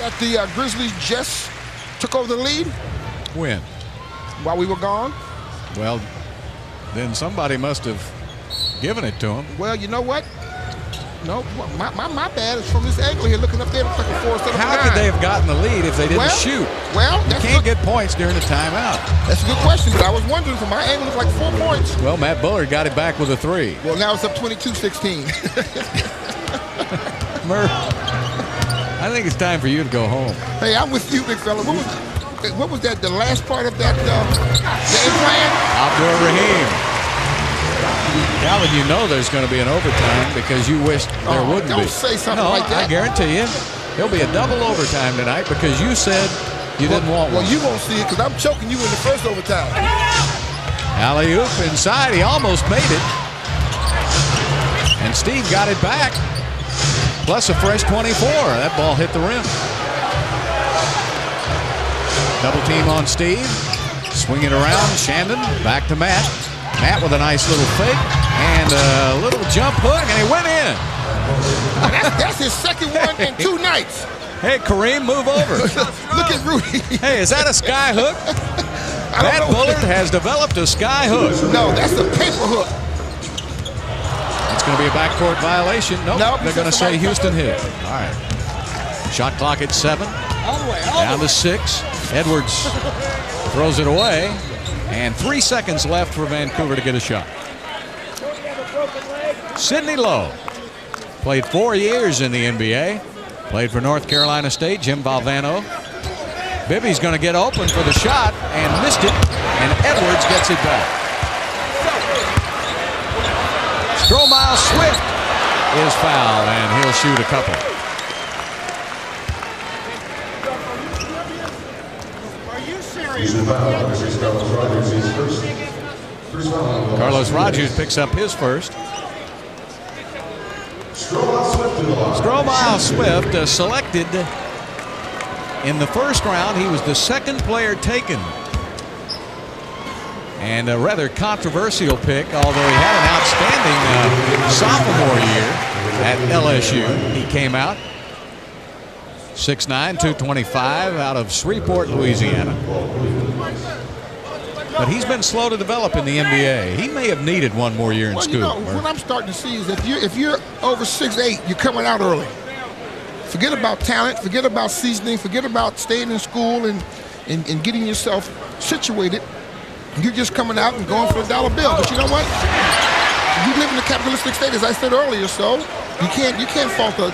that the Grizzlies just took over the lead? When? While we were gone? Well, then somebody must have given it to him. Well, you know what? No, my bad. It's from this angle here, looking up there. Looks like a 4 instead of a 9. How could they have gotten the lead if they didn't shoot? Well, you can't get points during the timeout. That's a good question, but I was wondering, from my angle, it looked like 4 points. Well, Matt Bullard got it back with a 3. Well, now it's up 22-16. Murph, I think it's time for you to go home. Hey, I'm with you, big fella. What was that? The last part of that game plan? Abdul Rahim. Calvin, you know there's going to be an overtime because you wished there wouldn't be. Don't say something like that. I guarantee you, there'll be a double overtime tonight because you said you didn't want one. Well, you won't see it because I'm choking you in the first overtime. Alley-oop inside. He almost made it. And Steve got it back. Plus a fresh 24. That ball hit the rim. Double team on Steve. Swing it around. Shandon back to Matt. Matt with a nice little fake and a little jump hook, and he went in. That's his second one in 2 nights. Hey, Kareem, move over. Look at Rudy. Hey, is that a sky hook? Matt Bullard has developed a sky hook. No, that's a paper hook. It's going to be a backcourt violation. Nope, they're going to say Houston hit. All right. Shot clock at 7. Down to 6. Edwards throws it away. And 3 seconds left for Vancouver to get a shot. Sidney Lowe played 4 years in the NBA. Played for North Carolina State, Jim Valvano. Bibby's going to get open for the shot and missed it. And Edwards gets it back. Stromile Swift is fouled, and he'll shoot a couple. Carlos Rogers picks up his first. Stromile Swift selected in the first round. He was the second player taken. And a rather controversial pick, although he had an outstanding sophomore year at LSU. He came out 6'9", 225 out of Shreveport, Louisiana. But he's been slow to develop in the NBA. He may have needed one more year in school. You know, what I'm starting to see is if you're over 6'8", you're coming out early. Forget about talent, forget about seasoning, forget about staying in school and getting yourself situated. You're just coming out and going for the dollar bill. But you know what? You live in a capitalistic state, as I said earlier, so you can't fault a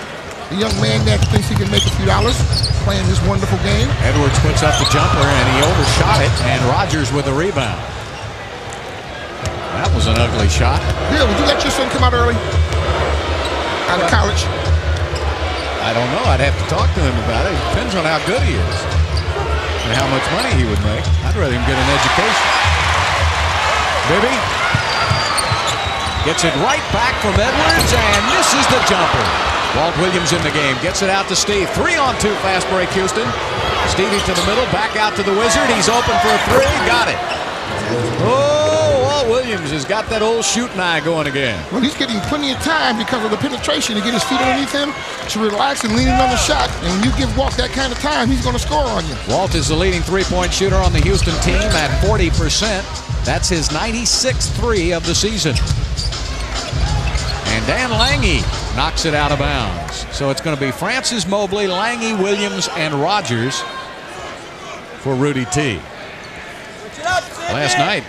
young man that thinks he can make a few dollars playing this wonderful game. Edwards puts up the jumper, and he overshot it, and Rogers with the rebound. That was an ugly shot. Bill, would you let your son come out early? Out of college? I don't know. I'd have to talk to him about it. It depends on how good he is and how much money he would make. I'd rather him get an education. Bibby gets it right back from Edwards and misses the jumper. Walt Williams in the game, gets it out to Steve. 3-on-2 fast break, Houston. Stevie to the middle, back out to the Wizard. He's open for a 3, got it. Oh, Walt Williams has got that old shooting eye going again. Well, he's getting plenty of time because of the penetration to get his feet underneath him, to relax and lean in on the shot. And when you give Walt that kind of time, he's going to score on you. Walt is the leading three-point shooter on the Houston team at 40%. That's his 96th 3 of the season. And Dan Lange knocks it out of bounds. So it's going to be Francis Mobley, Lange, Williams, and Rogers for Rudy T. Last night,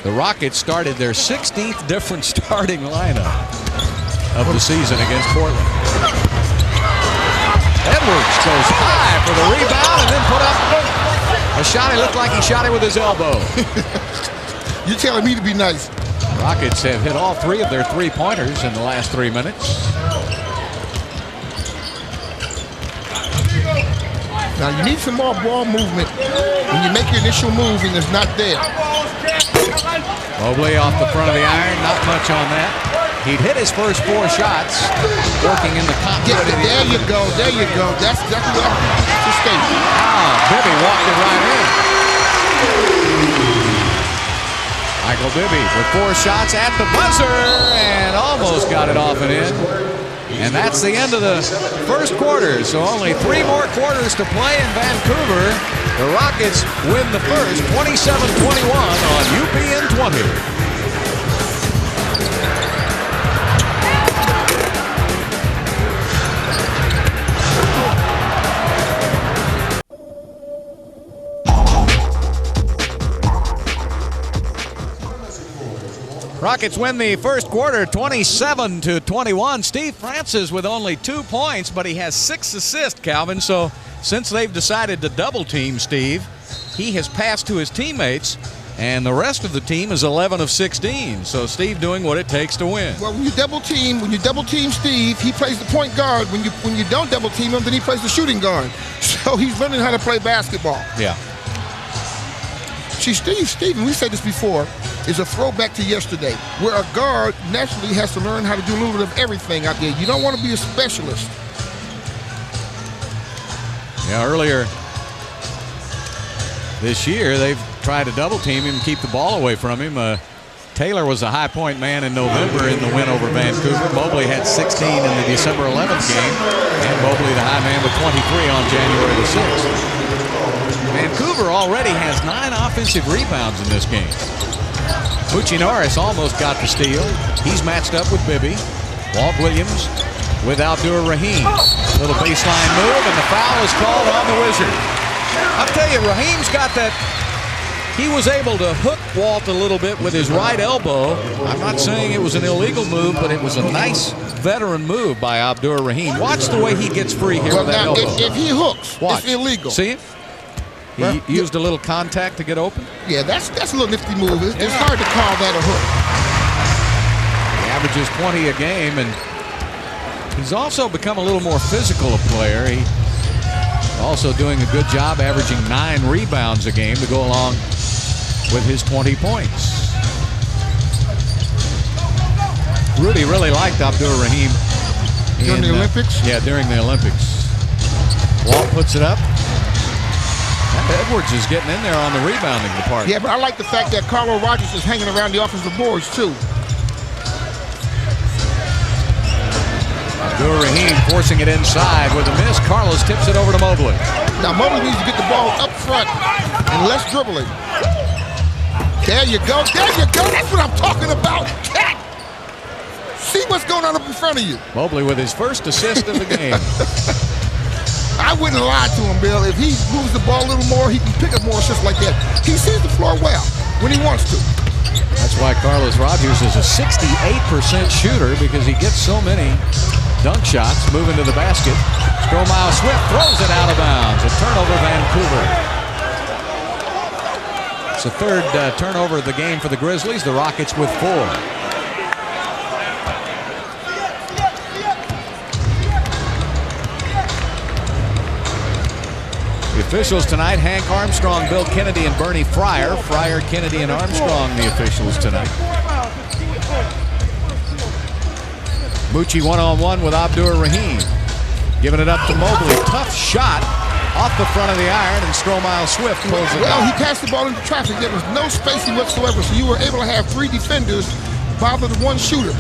the Rockets started their 16th different starting lineup of the season against Portland. Edwards goes high for the rebound and then put up a shot. It looked like he shot it with his elbow. You're telling me to be nice. Rockets have hit all 3 of their 3-pointers in the last 3 minutes. Now you need some more ball movement when you make your initial move and it's not there. Mobley off the front of the iron, not much on that. He'd hit his first 4 shots, working in the continuity. There you go, there you go. That's exactly what I'm to state. Bibby walked it right in. Michael Bibby with 4 shots at the buzzer and almost got it off and in. And that's the end of the first quarter. So only 3 more quarters to play in Vancouver. The Rockets win the first 27-21 on UPN 20. Rockets win the first quarter 27-21. Steve Francis with only 2 points, but he has 6 assists, Calvin. So since they've decided to double team Steve, he has passed to his teammates, and the rest of the team is 11 of 16. So Steve doing what it takes to win. Well, when you double team Steve, he plays the point guard. When you don't double team him, then he plays the shooting guard. So he's learning how to play basketball. Yeah. See, Steve, and we said this before, is a throwback to yesterday, where a guard naturally has to learn how to do a little bit of everything out there. You don't want to be a specialist. Yeah, earlier this year, they've tried to double team him, keep the ball away from him. Taylor was a high point man in November in the win over Vancouver. Mobley had 16 in the December 11th game, and Mobley the high man with 23 on January the 6th. Vancouver already has 9 offensive rebounds in this game. Moochie Norris almost got the steal. He's matched up with Bibby. Walt Williams with Abdur Rahim. Little baseline move, and the foul is called on the Wizard. I'll tell you, Raheem's got that. He was able to hook Walt a little bit with his right elbow. I'm not saying it was an illegal move, but it was a nice veteran move by Abdur Rahim. Watch the way he gets free here with that elbow. If he hooks, watch. It's illegal. See it? He used a little contact to get open. Yeah, that's a little nifty move. It's hard to call that a hook. He averages 20 a game, and he's also become a little more physical a player. He's also doing a good job averaging 9 rebounds a game to go along with his 20 points. Rudy really liked Abdur Rahim during the Olympics? Yeah, during the Olympics. Walt puts it up. Edwards is getting in there on the rebounding department. Yeah, but I like the fact that Carlo Rogers is hanging around the offensive boards, too. Abdur Rahim forcing it inside with a miss. Carlos tips it over to Mobley. Now, Mobley needs to get the ball up front and less dribbling. There you go. There you go. That's what I'm talking about. Cat. See what's going on up in front of you. Mobley with his first assist of the game. I wouldn't lie to him, Bill. If he moves the ball a little more, he can pick up more assists like that. He sees the floor well when he wants to. That's why Carlos Rogers is a 68% shooter, because he gets so many dunk shots moving to the basket. Stromile Swift throws it out of bounds. A turnover, Vancouver. It's the third turnover of the game for the Grizzlies. The Rockets with 4. The officials tonight, Hank Armstrong, Bill Kennedy, and Bernie Fryer. Fryer, Kennedy, and Armstrong, the officials tonight. Moochie one-on-one with Abdur Rahim. Giving it up to Mobley. Tough shot off the front of the iron, and Stromile Swift pulls it Well, out. he passed the ball into traffic. There was no spacing whatsoever, so you were able to have 3 defenders bother the 1 shooter.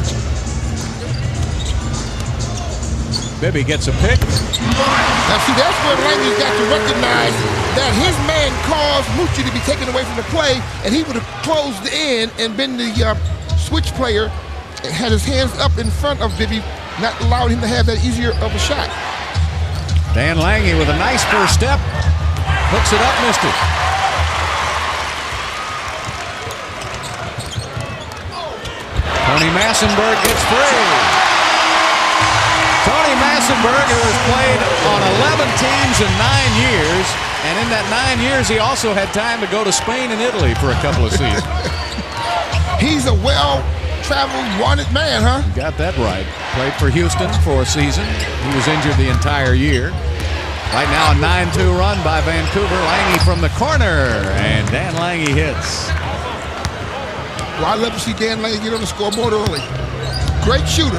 Bibby gets a pick. Now, see, that's where Langley's got to recognize that his man caused Moochie to be taken away from the play, and he would have closed in and been the switch player, and had his hands up in front of Bibby, not allowing him to have that easier of a shot. Dan Lange with a nice first step. Hooks it up, missed it. Tony Massenberg gets free. Tony Massenberg, who has played on 11 teams in 9 years, and in that 9 years he also had time to go to Spain and Italy for a couple of seasons. He's a well-traveled, wanted man, huh? You got that right. Played for Houston for a season. He was injured the entire year. Right now a 9-2 run by Vancouver. Lange from the corner, and Dan Lange hits. Well, I'd love to see Dan Lange get on the scoreboard early. Great shooter.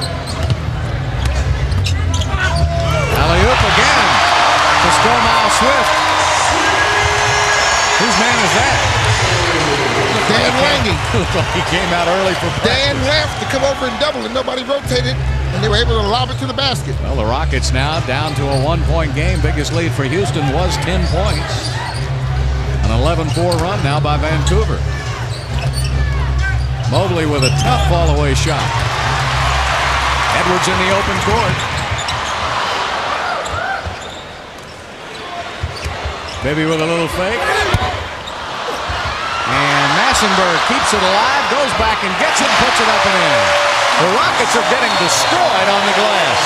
Alley-oop again to Stromile Swift. Whose man is that? Dan Lange. Looked like he came out early for practice. Dan left to come over and double, and nobody rotated. and they were able to lob it to the basket. Well, the Rockets now down to a 1-point game. Biggest lead for Houston was 10 points. An 11-4 run now by Vancouver. Mobley with a tough fall-away shot. Edwards in the open court. Bibby with a little fake. And Massenberg keeps it alive, goes back and gets it and puts it up and in. The Rockets are getting destroyed on the glass.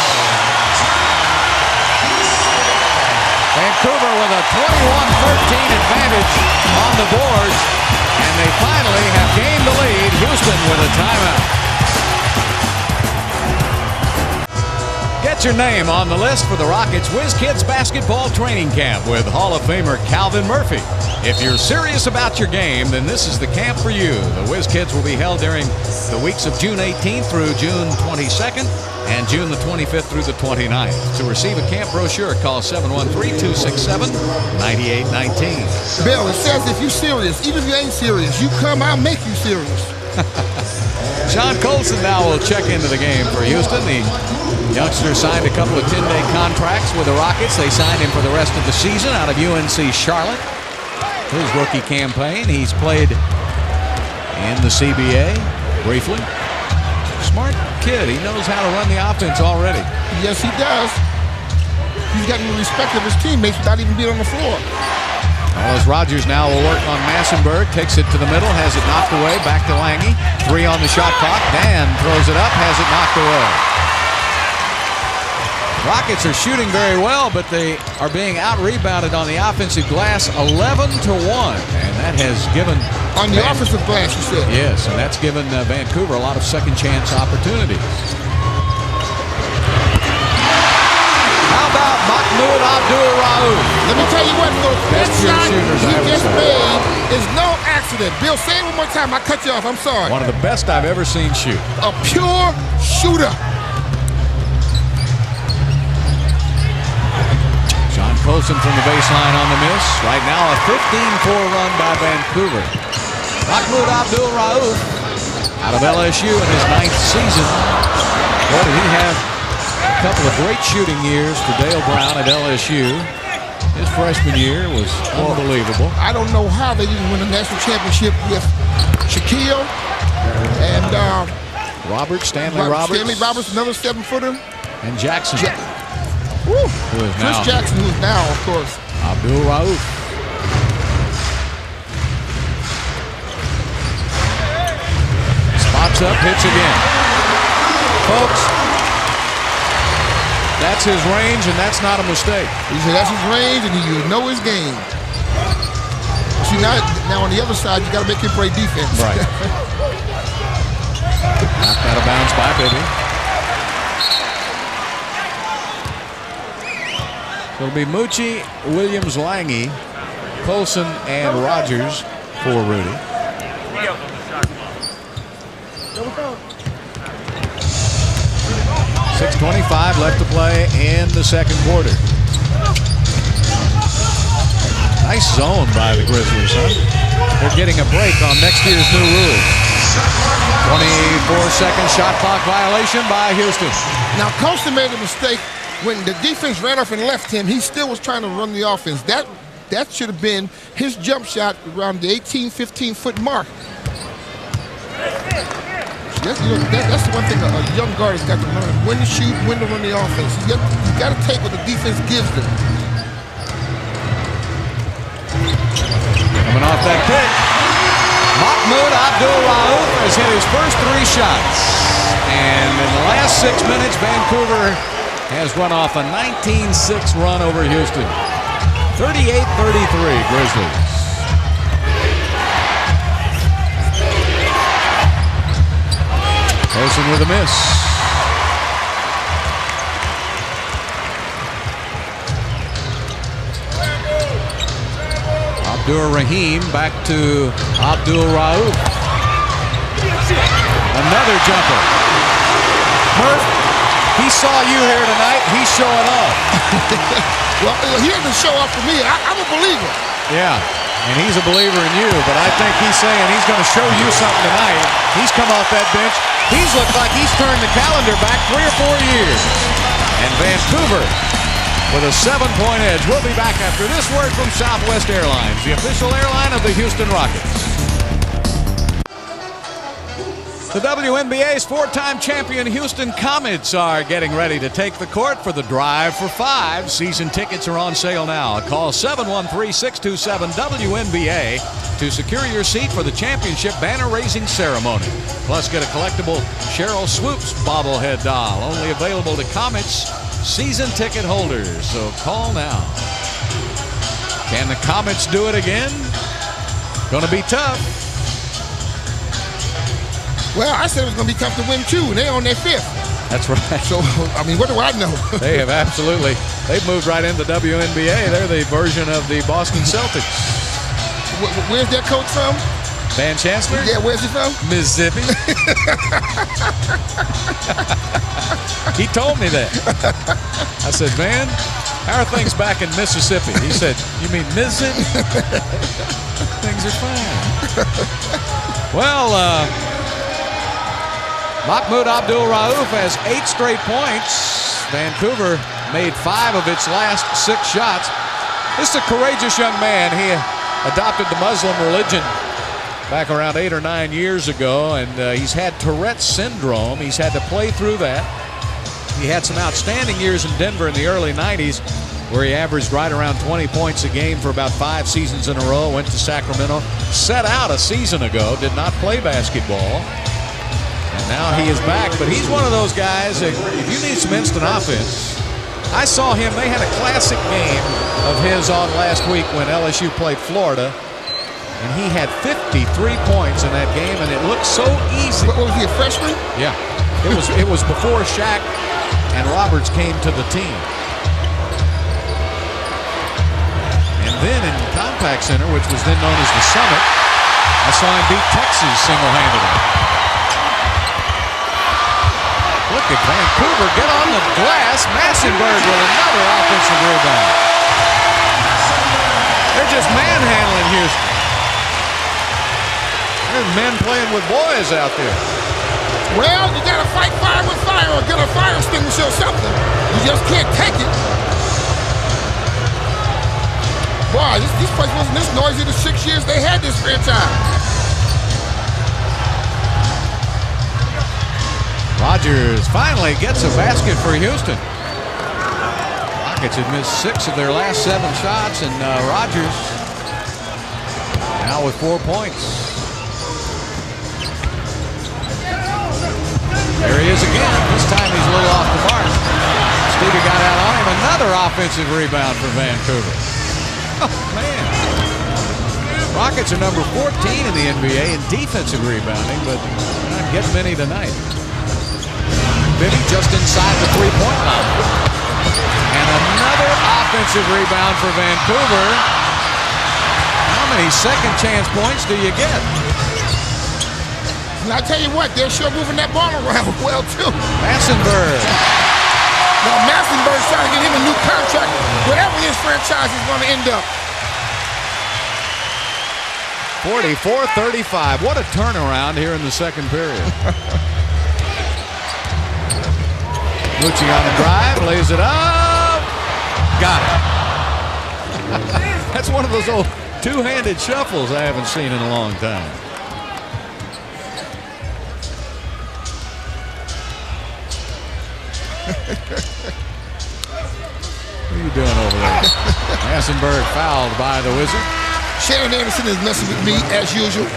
Vancouver with a 21-13 advantage on the boards. And they finally have gained the lead. Houston with a timeout. Get your name on the list for the Rockets Whiz Kids basketball training camp with Hall of Famer Calvin Murphy. If you're serious about your game, then this is the camp for you. The Whiz Kids will be held during the weeks of June 18th through June 22nd and June the 25th through the 29th. To receive a camp brochure, call 713-267-9819. Bill, it says if you're serious, even if you ain't serious, you come, I'll make you serious. John Colson now will check into the game for Houston. The youngster signed a couple of 10-day contracts with the Rockets. They signed him for the rest of the season out of UNC Charlotte. His rookie campaign, he's played in the CBA briefly. Smart kid. He knows how to run the offense already. Yes, he does. He's gotten the respect of his teammates without even being on the floor. Well, as Rodgers now will work on Massenberg, takes it to the middle, has it knocked away, back to Lange. 3 on the shot clock. Dan throws it up, has it knocked away. Rockets are shooting very well, but they are being out-rebounded on the offensive glass 11-1, and that has given... On the offensive glass, you said? Yes, and that's given Vancouver a lot of second-chance opportunities. How about Mahmoud Abdul-Rauf? Let me tell you what, that shot shooters he just made is no accident. Bill, say it one more time. I cut you off. I'm sorry. One of the best I've ever seen shoot. A pure shooter. John Colson from the baseline on the miss. Right now a 15-4 run by Vancouver. Mahmoud Abdul-Rauf out of LSU in his 9th season. Boy, did he have a couple of great shooting years for Dale Brown at LSU. His freshman year was unbelievable. I don't know how they didn't win a national championship with Shaquille and Stanley Roberts, another 7-footer. And Jackson. Chris Jackson, who's now, of course, Abdul-Rauf. Spots up, hits again. Folks, that's his range, and that's not a mistake. He said that's his range, and you know his game. See, now on the other side, you got to make him play defense. Right. Knocked out of bounds by Bibby. So it'll be Mucci, Williams, Lange, Colson, and Rodgers for Rudy. 6:25 left to play in the second quarter. Nice zone by the Grizzlies, huh? They're getting a break on next year's new rules. 24-second shot clock violation by Houston. Now, Colson made a mistake. When the defense ran off and left him, he still was trying to run the offense. That should have been his jump shot around the 15-foot mark. That's the one thing a young guard has got to learn. When to shoot, when to run the offense. You got to take what the defense gives them. Coming off that pick, Mahmoud Abdul-Rauf has hit his first 3 shots. And in the last 6 minutes, Vancouver has run off a 19-6 run over Houston. 38-33 Grizzlies. Colson with a miss. Abdur-Rahim back to Abdul-Rauf. Another jumper. Murph, he saw you here tonight. He's showing off. Well, he doesn't show off for me. I'm a believer. Yeah, and he's a believer in you, but I think he's saying he's going to show you something tonight. He's come off that bench. He's looked like he's turned the calendar back 3 or 4 years. And Vancouver with a 7-point edge. We'll be back after this word from Southwest Airlines, the official airline of the Houston Rockets. The WNBA's 4-time champion Houston Comets are getting ready to take the court for the Drive for 5. Season tickets are on sale now. Call 713-627-WNBA to secure your seat for the championship banner-raising ceremony. Plus, get a collectible Cheryl Swoops bobblehead doll, only available to Comets season ticket holders. So call now. Can the Comets do it again? Gonna be tough. Well, I said it was going to be tough to win, too, and they're on their 5th. That's right. So, I mean, what do I know? They have absolutely. They've moved right into WNBA. They're the version of the Boston Celtics. Where's their coach from? Van Chancellor? Yeah, where's he from? Mississippi. He told me that. I said, Van, how are things back in Mississippi? He said, you mean Mississippi? Things are fine. Well, Mahmoud Abdul-Rauf has 8 straight points. Vancouver made 5 of its last 6 shots. This is a courageous young man. He adopted the Muslim religion back around 8 or 9 years ago, and he's had Tourette's syndrome. He's had to play through that. He had some outstanding years in Denver in the early 90s, where he averaged right around 20 points a game for about 5 seasons in a row. Went to Sacramento, set out a season ago, did not play basketball. And now he is back, but he's one of those guys that if you need some instant offense. I saw him, they had a classic game of his on last week when LSU played Florida, and he had 53 points in that game, and it looked so easy. What was he, a freshman? Yeah, it was before Shaq and Roberts came to the team. And then in Compaq Center, which was then known as the Summit, I saw him beat Texas single-handedly. Look at Vancouver get on the glass. Massenburg with another offensive rebound. They're just manhandling Houston. There's men playing with boys out there. Well, you got to fight fire with fire or get a fire extinguisher or something. You just can't take it. Boy, this place wasn't this noisy the 6 years they had this franchise. Rogers finally gets a basket for Houston. Rockets have missed 6 of their last 7 shots, and Rogers now with 4 points. There he is again. This time he's a little off the mark. Stevie got out on him. Another offensive rebound for Vancouver. Oh, man. Rockets are number 14 in the NBA in defensive rebounding, but not getting many tonight. Benny just inside the 3-point line. And another offensive rebound for Vancouver. How many second chance points do you get? And I tell you what, they're sure moving that ball around well, too. Massenburg. Now, Massenburg's trying to get him a new contract, wherever his franchise is going to end up. 44-35. What a turnaround here in the second period. Lucci on the drive, lays it up. Got it. That's one of those old two-handed shuffles I haven't seen in a long time. What are you doing over there? Massenburg fouled by the Wizard. Shannon Anderson is messing with me as usual.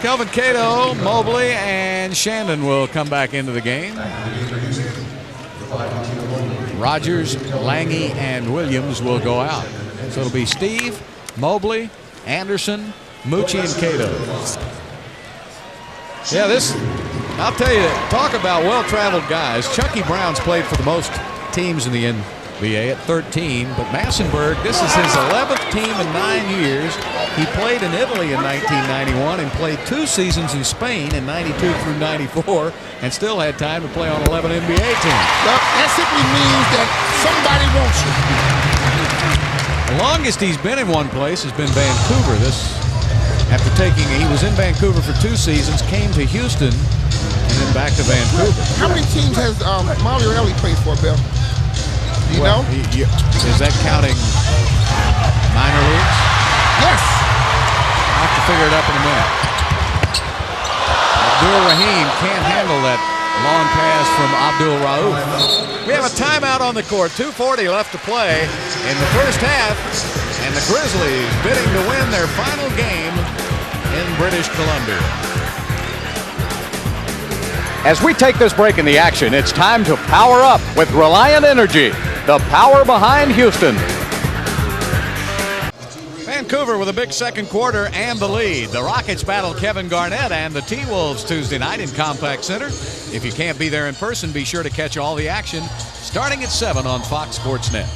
Kelvin Cato, Mobley, and Shandon will come back into the game. Rogers, Lange, and Williams will go out. So it'll be Steve, Mobley, Anderson, Mucci, and Cato. Yeah, I'll tell you, talk about well-traveled guys. Chucky Brown's played for the most teams in the NBA at 13, but Massenburg, this is his 11th team in 9 years. He played in Italy in 1991 and played 2 seasons in Spain in 92 through 94 and still had time to play on 11 NBA teams. Well, that simply means that somebody wants you. The longest he's been in one place has been Vancouver. This After he was in Vancouver for 2 seasons, came to Houston, and then back to Vancouver. How many teams has Mario Elie played for, Bill? Do you know? Is that counting minor leagues? Yes. I'll have to figure it up in a minute. Abdul Rahim can't handle that long pass from Abdul Rauf. We have a timeout on the court. 2:40 left to play in the first half. And the Grizzlies bidding to win their final game in British Columbia. As we take this break in the action, it's time to power up with Reliant Energy, the power behind Houston. Vancouver with a big second quarter and the lead. The Rockets battle Kevin Garnett and the T-Wolves Tuesday night in Compaq Center. If you can't be there in person, be sure to catch all the action starting at 7 on Fox Sports Net.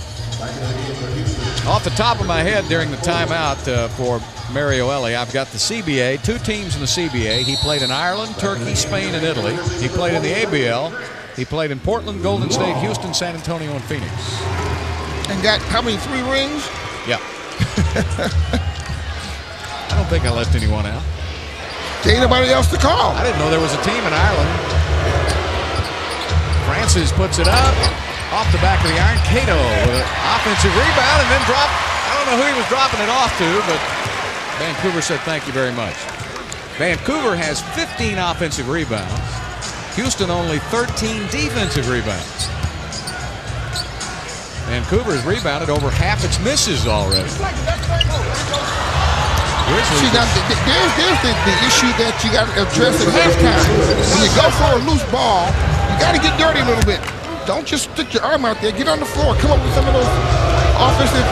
Off the top of my head during the timeout for Mario Elie, I've got the CBA, 2 teams in the CBA. He played in Ireland, Turkey, Spain, and Italy. He played in the ABL. He played in Portland, Golden State, Houston, San Antonio, and Phoenix. And got how many 3 rings? Yeah. I don't think I left anyone out. There ain't nobody else to call. I didn't know there was a team in Ireland. Francis puts it up. Off the back of the iron, Cato with an offensive rebound and then drop. I don't know who he was dropping it off to, but Vancouver said thank you very much. Vancouver has 15 offensive rebounds. Houston only 13 defensive rebounds. Vancouver's rebounded over half its misses already. See, now, there's the issue that you got to address at halftime. When you go for a loose ball, you got to get dirty a little bit. Don't just stick your arm out there. Get on the floor. Come up with some of those offensive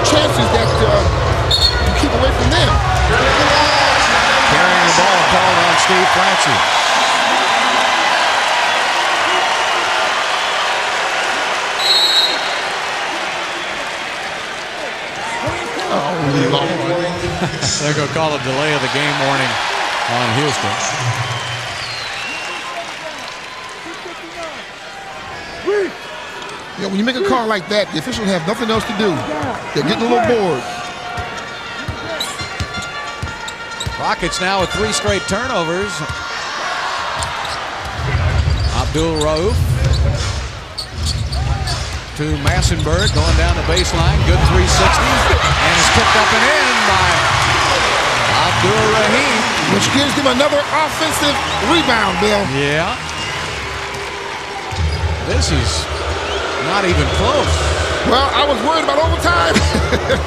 chances that you keep away from them. Carrying the ball called on Steve Francis. Oh, Lord. They're going to call a delay of the game warning on Houston. Yeah, when you make a call like that, the officials have nothing else to do. They're getting a little bored. Rockets now with 3 straight turnovers. Abdul Rauf to Massenberg going down the baseline. Good 360. And it's tipped up and in by Abdul Rahim. Which gives them another offensive rebound, Bill. Yeah. This is not even close. Well, I was worried about overtime.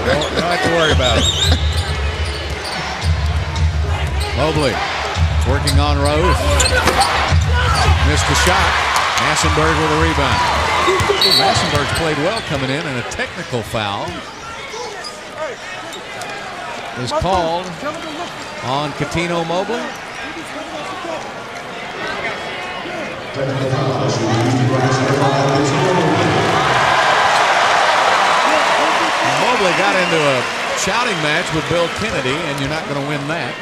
Don't have to worry about it. Mobley working on Rauf. Missed the shot. Massenberg with a rebound. Massenberg's played well coming in, and a technical foul is called on Coutinho Mobley. Mobley got into a shouting match with Bill Kennedy, and you're not going to win that.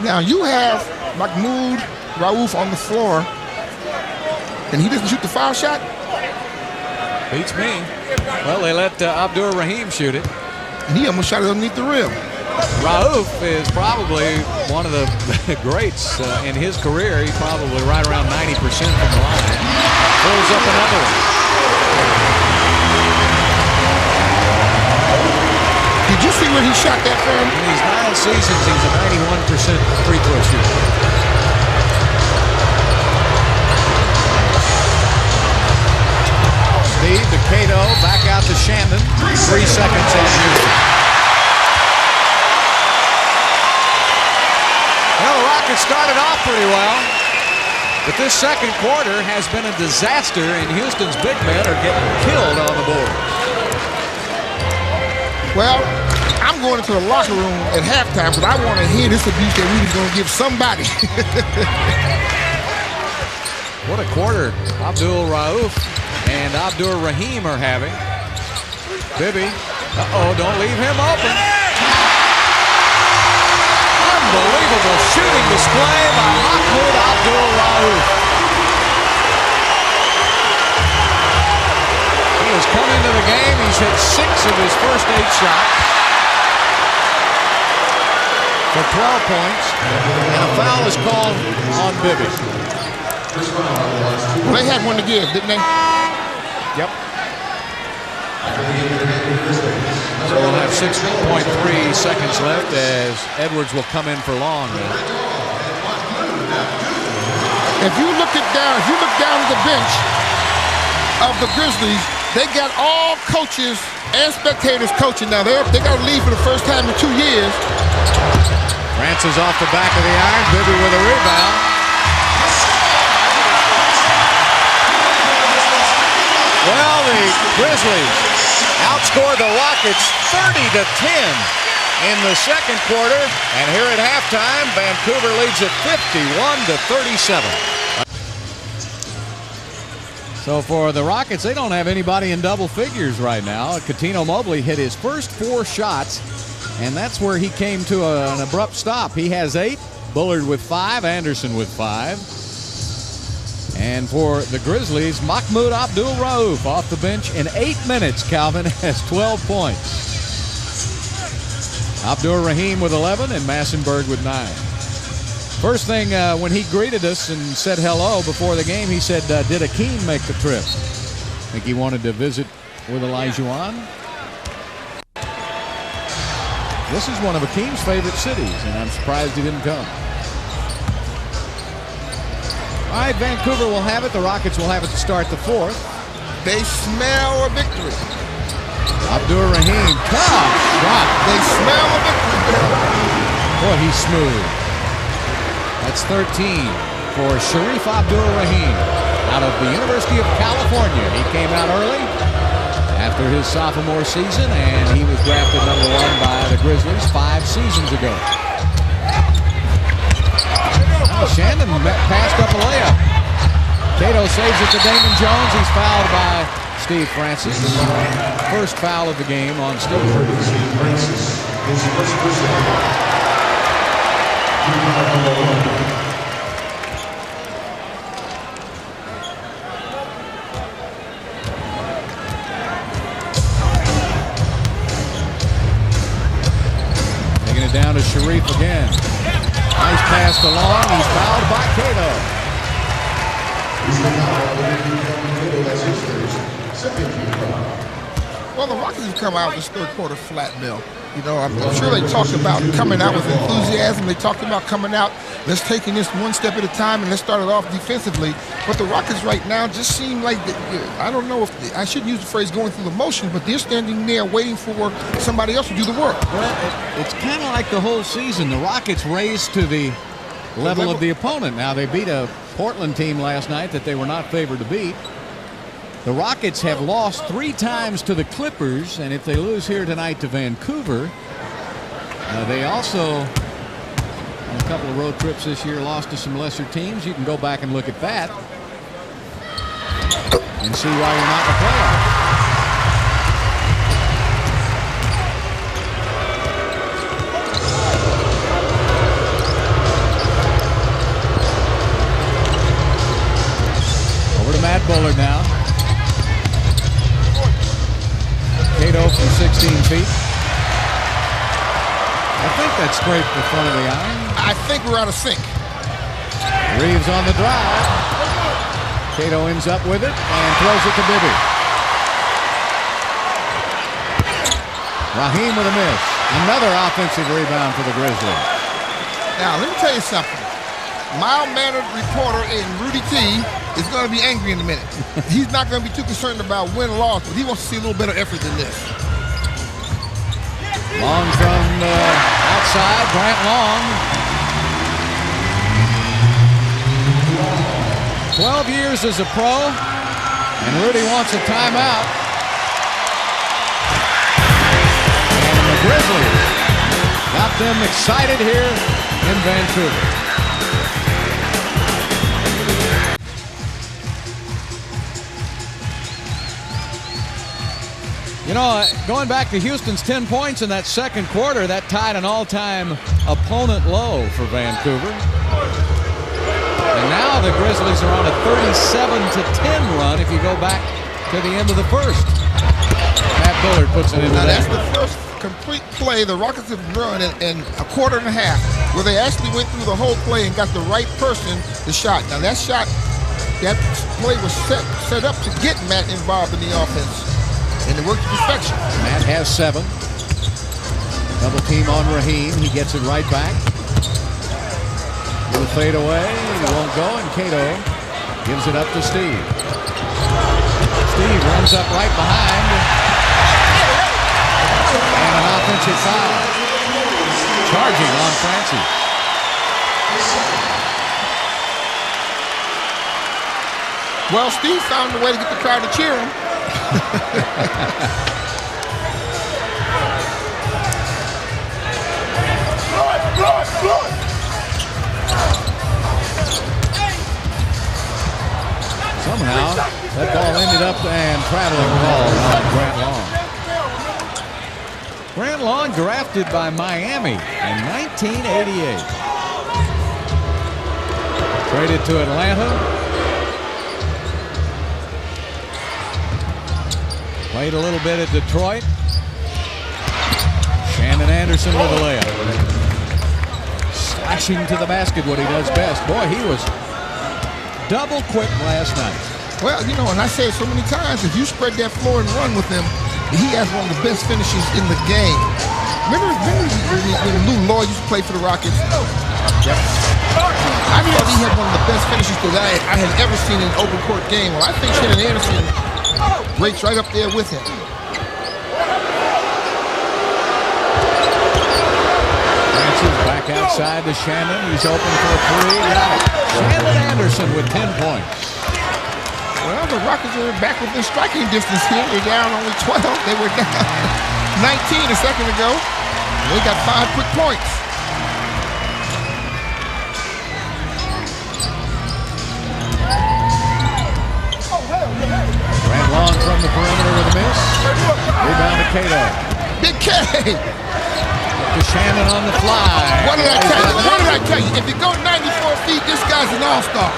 Now you have Mahmoud Rauf on the floor, and he doesn't shoot the foul shot? Beats me. Well, they let Abdur Rahim shoot it. And he almost shot it underneath the rim. Rauf is probably one of the greats in his career. He's probably right around 90% from the line. Pulls up another one. Did you see where he shot that from? In these 9 seasons, he's a 91% free throw shooter. Steve to Cato, back out to Shandon. 3 seconds on Houston. Well, the Rockets started off pretty well, but this second quarter has been a disaster, and Houston's big men are getting killed on the boards. Well, I'm going into the locker room at halftime because I want to hear this abuse that we was going to give somebody. What a quarter Abdul Rauf and Abdur Rahim are having. Bibby, don't leave him open. Unbelievable shooting display by Mahmoud Abdul Rauf. He has come into the game, he's hit 6 of his first 8 shots for 12 points, and a foul is called on Bibby. They had one to give, didn't they? Yep. So we'll have 6.3 seconds left as Edwards will come in for long now. If you look down at the bench of the Grizzlies, they got all coaches and spectators coaching. Now they got to leave for the first time in 2 years. Francis off the back of the iron. Bibby with a rebound. Well, the Grizzlies outscored the Rockets 30-10 in the second quarter. And here at halftime, Vancouver leads at 51-37. So for the Rockets, they don't have anybody in double figures right now. Cuttino Mobley hit his first 4 shots, and that's where he came to an abrupt stop. He has 8, Bullard with 5, Anderson with 5. And for the Grizzlies, Mahmoud Abdul-Rauf off the bench in 8 minutes, Calvin, has 12 points. Abdur-Rahim with 11 and Massenberg with 9. First thing when he greeted us and said hello before the game, he said, did Akeem make the trip? I think he wanted to visit with Olajuwon. This is one of Akeem's favorite cities, and I'm surprised he didn't come. All right, Vancouver will have it. The Rockets will have it to start the 4th. They smell a victory. Abdur-Rahim, tough shot. They smell a victory. Boy, he's smooth. That's 13 for Sharif Abdur-Rahim out of the University of California. He came out early after his sophomore season, and he was drafted number 1 by the Grizzlies 5 seasons ago. Shannon passed up a layup. Cato saves it to Damon Jones. He's fouled by Steve Francis. First foul of the game on Steve. Taking it down to Sharif again. Nice pass along. He's fouled by Cato. Well, the Rockets have come out this third quarter flat, Bill. You know, I'm sure they talked about coming out with enthusiasm. They talked about coming out, let's taking this one step at a time and let's start it off defensively. But the Rockets right now just seem like, I don't know if, I shouldn't use the phrase going through the motion, but they're standing there waiting for somebody else to do the work. Well, it's kind of like the whole season. The Rockets raised to the level of the opponent. Now, they beat a Portland team last night that they were not favored to beat. The Rockets have lost 3 times to the Clippers, and if they lose here tonight to Vancouver, they also, on a couple of road trips this year, lost to some lesser teams. You can go back and look at that and see why you're not in the playoffs. Over to Matt Bullard now. Cato from 16 feet. I think that scraped the front of the iron. I think we're out of sync. Reeves on the drive. Cato ends up with it and throws it to Bibby. Rahim with a miss. Another offensive rebound for the Grizzlies. Now, let me tell you something. Mild-mannered reporter in Rudy T is going to be angry in a minute. He's not going to be too concerned about win or loss, but he wants to see a little better effort than this. Long from outside, Grant Long. 12 years as a pro, and Rudy wants a timeout. And the Grizzlies got them excited here in Vancouver. You know, going back to Houston's 10 points in that second quarter, that tied an all-time opponent low for Vancouver. And now the Grizzlies are on a 37-10 run if you go back to the end of the first. Matt Bullard puts it into Now that. that's the first complete play the Rockets have run in a quarter and a half, where they actually went through the whole play and got the right person the shot. Now that play was set up to get Matt involved in the offense, and it worked to perfection. Matt has 7. Double team on Raheem. He gets it right back. Little fade away. He won't go, and Cato gives it up to Steve. Steve runs up right behind. And an offensive foul. Charging on Francis. Well, Steve found a way to get the crowd to cheer him. Somehow, that ball ended up and traveling ball on Grant Long. Grant Long drafted by Miami in 1988. Traded to Atlanta. Played a little bit at Detroit. Shannon Anderson with a layup. Slashing to the basket, what he does best. Boy, he was double quick last night. Well, you know, and I say it so many times, if you spread that floor and run with him, he has one of the best finishes in the game. Remember when Lou Lloyd used to play for the Rockets? Yep. I thought he had one of the best finishes that I had ever seen in an open court game. Well, I think Shannon Anderson rates right up there with him. Back outside to Shannon. He's open for a 3. Got it. Shannon Anderson with 10 points. Well, the Rockets are back within striking distance here. They're down only 12. They were down 19 a second ago. They got 5 quick points. Grant Long from the perimeter with a miss. Rebound to Cato. Big K. To Shannon on the fly. What did I tell you? What did I tell you? If you go 94 feet, this guy's an all-star.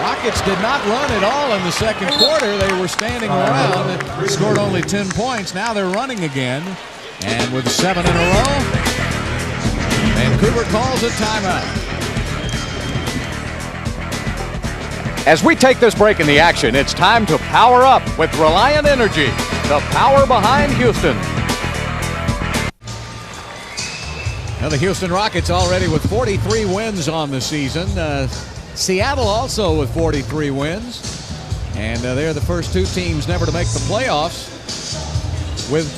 Rockets did not run at all in the second quarter. They were standing around, scored only 10 points. Now they're running again. And with 7 in a row, Vancouver calls a timeout. As we take this break in the action, it's time to power up with Reliant Energy, the power behind Houston. Now the Houston Rockets already with 43 wins on the season. Seattle also with 43 wins. And they're the first 2 teams never to make the playoffs with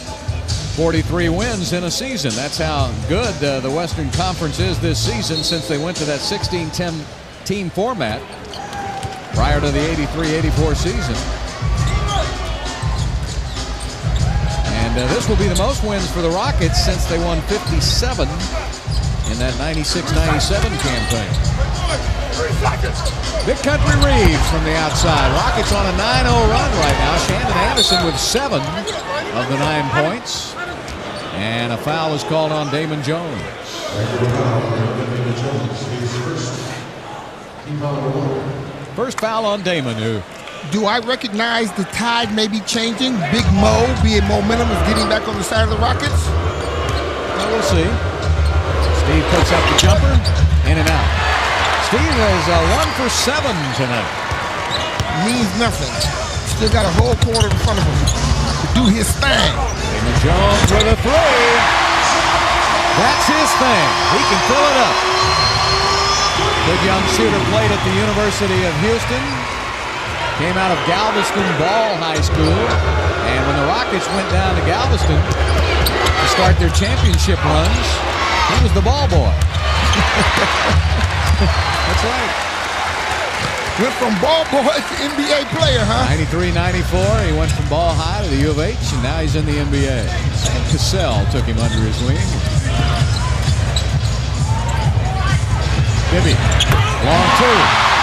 43 wins in a season. That's how good the Western Conference is this season since they went to that 16-10 team format prior to the 83-84 season. And this will be the most wins for the Rockets since they won 57 in that 96-97 campaign. Big Country Reeves from the outside. Rockets on a 9-0 run right now. Shannon Anderson with 7 of the 9 points. And a foul is called on Damon Jones. First foul on Damon, who... Do I recognize the tide may be changing? Big Mo, being momentum, is getting back on the side of the Rockets? Well, we'll see. Steve puts up the jumper, in and out. Steve is 1 for 7 tonight. Means nothing. Still got a whole quarter in front of him to do his thing. Damon Jones with a 3. That's his thing. He can fill it up. Good young shooter, played at the University of Houston. Came out of Galveston Ball High School. And when the Rockets went down to Galveston to start their championship runs, he was the ball boy. That's right. Went from ball boy to NBA player, huh? 93-94, he went from Ball High to the U of H, and now he's in the NBA. Sam Cassell took him under his wing. Bibby, long 2.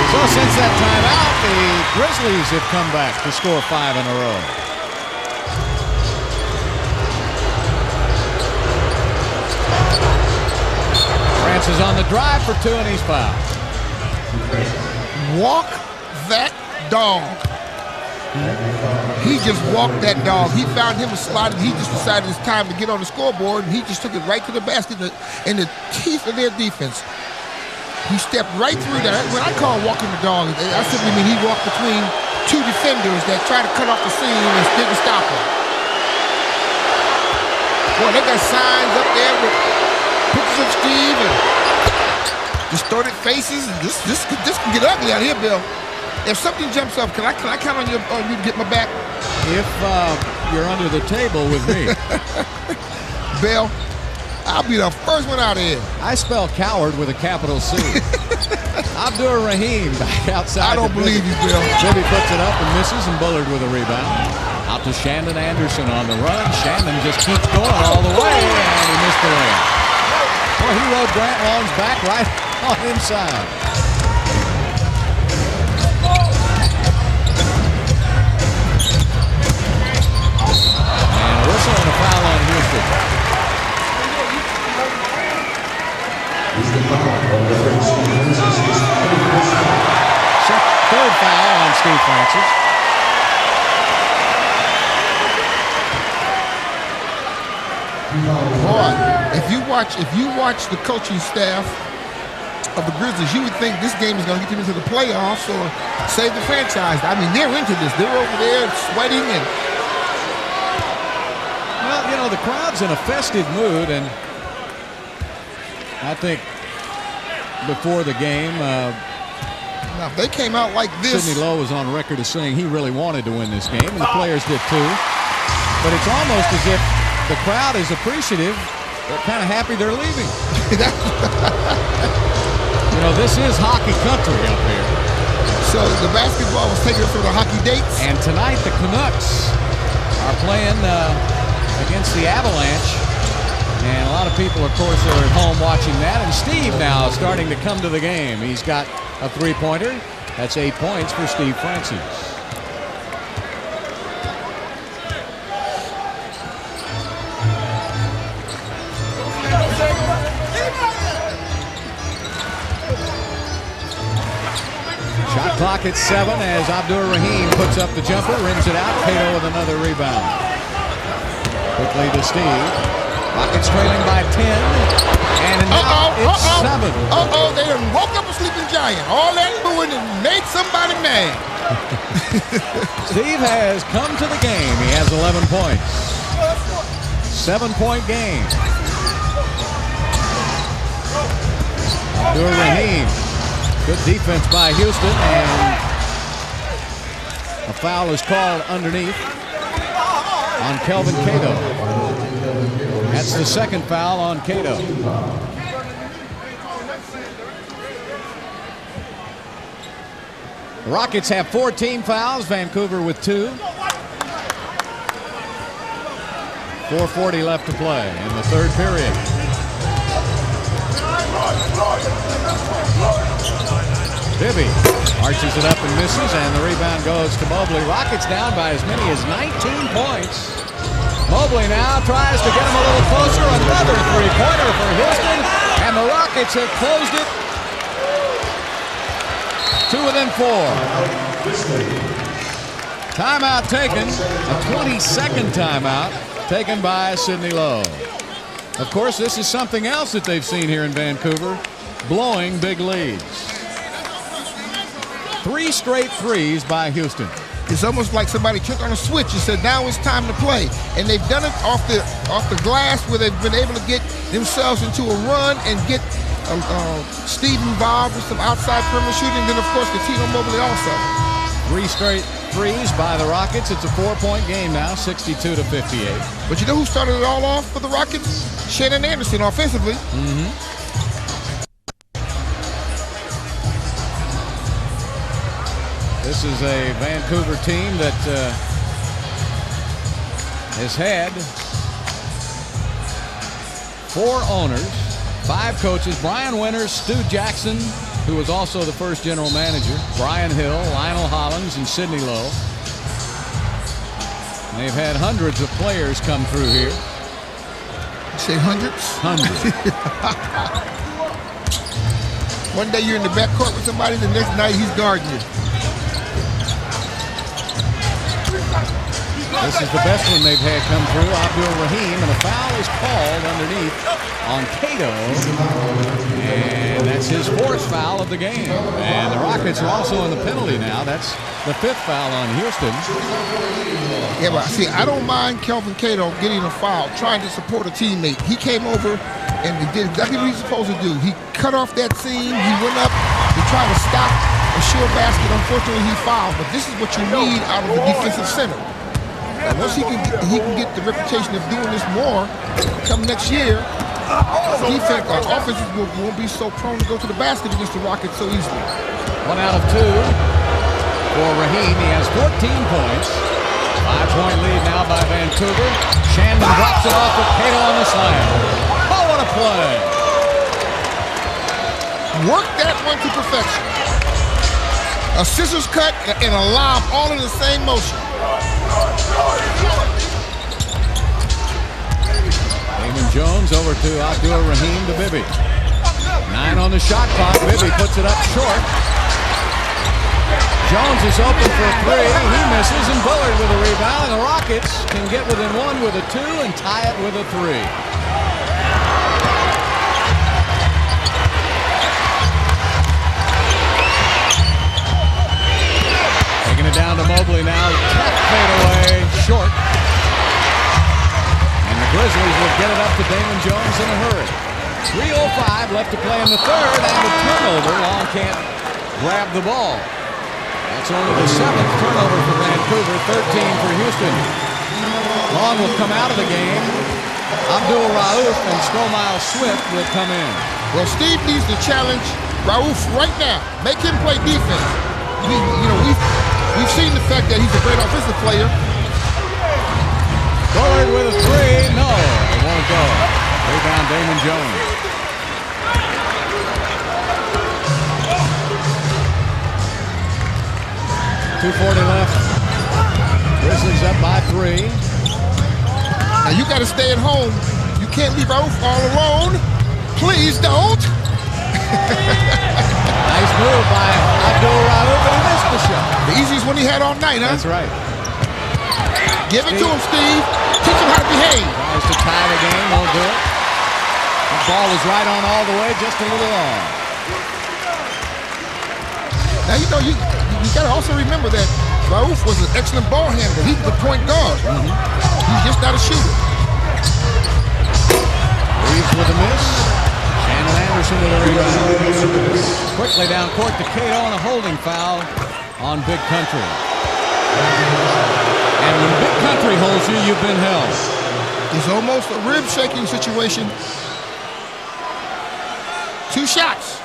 So since that timeout, the Grizzlies have come back to score 5 in a row. Francis on the drive for 2, and he's fouled. Walk that dog. He just walked that dog. He found him a slot, and he just decided it's time to get on the scoreboard, and he just took it right to the basket in the teeth of their defense. He stepped right through that. When I call walking the dog, I simply mean he walked between two defenders that tried to cut off the seam and didn't stop him. Boy, they got signs up there with pictures of Steve and distorted faces. This can get ugly out here, Bill. If something jumps up, can I count on you to get my back? If you're under the table with me. Bill, I'll be the first one out of here. I spell coward with a capital C. Abdur Rahim back outside. I don't believe you, Bill. Bibby puts it up and misses, and Bullard with a rebound. Out to Shandon Anderson on the run. Shandon just keeps going all the way, and he missed the layup. Well, he rode Grant Long's back right on inside. And a whistle and a foul on Houston. Third foul on Steve Francis. Boy, if you watch the coaching staff of the Grizzlies, you would think this game is going to get them into the playoffs or save the franchise. I mean, they're into this. They're over there sweating and. Well, you know, the crowd's in a festive mood, and I think before the game, now, if they came out like this. Sidney Lowe was on record as saying he really wanted to win this game, and the players did too. But it's almost as if the crowd is appreciative. They're kind of happy they're leaving. You know, this is hockey country up here. So the basketball was taken for the hockey dates. And tonight the Canucks are playing against the Avalanche. And a lot of people, of course, are at home watching that. And Steve now starting to come to the game. He's got a three-pointer. That's 8 points for Steve Francis. Shot clock at 7 as Abdur Rahim puts up the jumper, rims it out. Cato with another rebound. Quickly to Steve. Rockets trailing by 10. And now it's 7. They done woke up a sleeping giant. All that booing and made somebody mad. Steve has come to the game. He has 11 points. 7-point game. Abdur Rahim. Good defense by Houston, and a foul is called underneath on Kelvin Cato. That's the second foul on Cato. The Rockets have 14 fouls, Vancouver with 2. 4:40 left to play in the third period. Bibby arches it up and misses, and the rebound goes to Mobley. Rockets down by as many as 19 points. Mobley now tries to get him a little closer. Another three-pointer for Houston, and the Rockets have closed it to within 4. Timeout taken, a 22nd timeout taken by Sidney Lowe. Of course, this is something else that they've seen here in Vancouver, blowing big leads. 3 straight threes by Houston. It's almost like somebody took on a switch and said, now it's time to play. And they've done it off the glass where they've been able to get themselves into a run and get Steve involved with some outside perimeter shooting. And then, of course, Tino Mobley also. 3 straight threes by the Rockets. It's a 4-point game now, 62-58. But you know who started it all off for the Rockets? Shandon Anderson offensively. Mm-hmm. This is a Vancouver team that has had 4 owners, 5 coaches: Brian Winters, Stu Jackson, who was also the first general manager, Brian Hill, Lionel Hollins, and Sidney Lowe. And they've had hundreds of players come through here. You say hundreds? Hundreds. One day you're in the backcourt with somebody, the next night he's guarding you. This is the best one they've had come through. Abdul Rahim, and a foul is called underneath on Cato. And that's his fourth foul of the game. And the Rockets are also in the penalty now. That's the fifth foul on Houston. Yeah, but see, I don't mind Kelvin Cato getting a foul, trying to support a teammate. He came over and he did exactly what he's supposed to do. He cut off that seam. He went up to try to stop a sure basket. Unfortunately, he fouled. But this is what you need out of the defensive center. And once he can get the reputation of doing this more come next year, defense, offenses won't be so prone to go to the basket against the Rockets so easily. 1 out of 2 for Rahim. He has 14 points. 5-point lead now by Vancouver. Shandon drops it off with Cato on the slam. Oh, what a play! Work that one to perfection. A scissors cut and a lob all in the same motion. Damon Jones over to Abdul Rahim to Bibby. 9 on the shot clock. Bibby puts it up short. Jones is open for 3. He misses, and Bullard with a rebound. And the Rockets can get within 1 with a 2 and tie it with a 3. Taking it down to Mobley now. Tap fade away, short. And the Grizzlies will get it up to Damon Jones in a hurry. 3:05 left to play in the third, and the turnover. Long can't grab the ball. That's only the 7th turnover for Vancouver, 13 for Houston. Long will come out of the game. Abdul Rauf and Stromiles Swift will come in. Well, Steve needs to challenge Rauf right now. Make him play defense. We've seen the fact that he's a great offensive player. Bullard with a 3. No, it won't go. Rebound Damon Jones. 2:40 left. Grizzlies up by 3. Now you got to stay at home. You can't leave Rauf all alone. Please don't. Nice move by Abdul Rauf, but he missed the shot. The easiest one he had all night, huh? That's right. Give it to him, Steve. Teach him how to behave. Tries to tie the game, won't do it. The ball was right on all the way, just a little long. Now, you got to also remember that Rauf was an excellent ball handler. He's the point guard. He's just not a shooter. Reeves with a miss. Shannon Anderson with a rebound. Quickly down court to Cato on a holding foul on Big Country. And when Big Country holds you, you've been held. It's almost a rib shaking situation. 2 shots.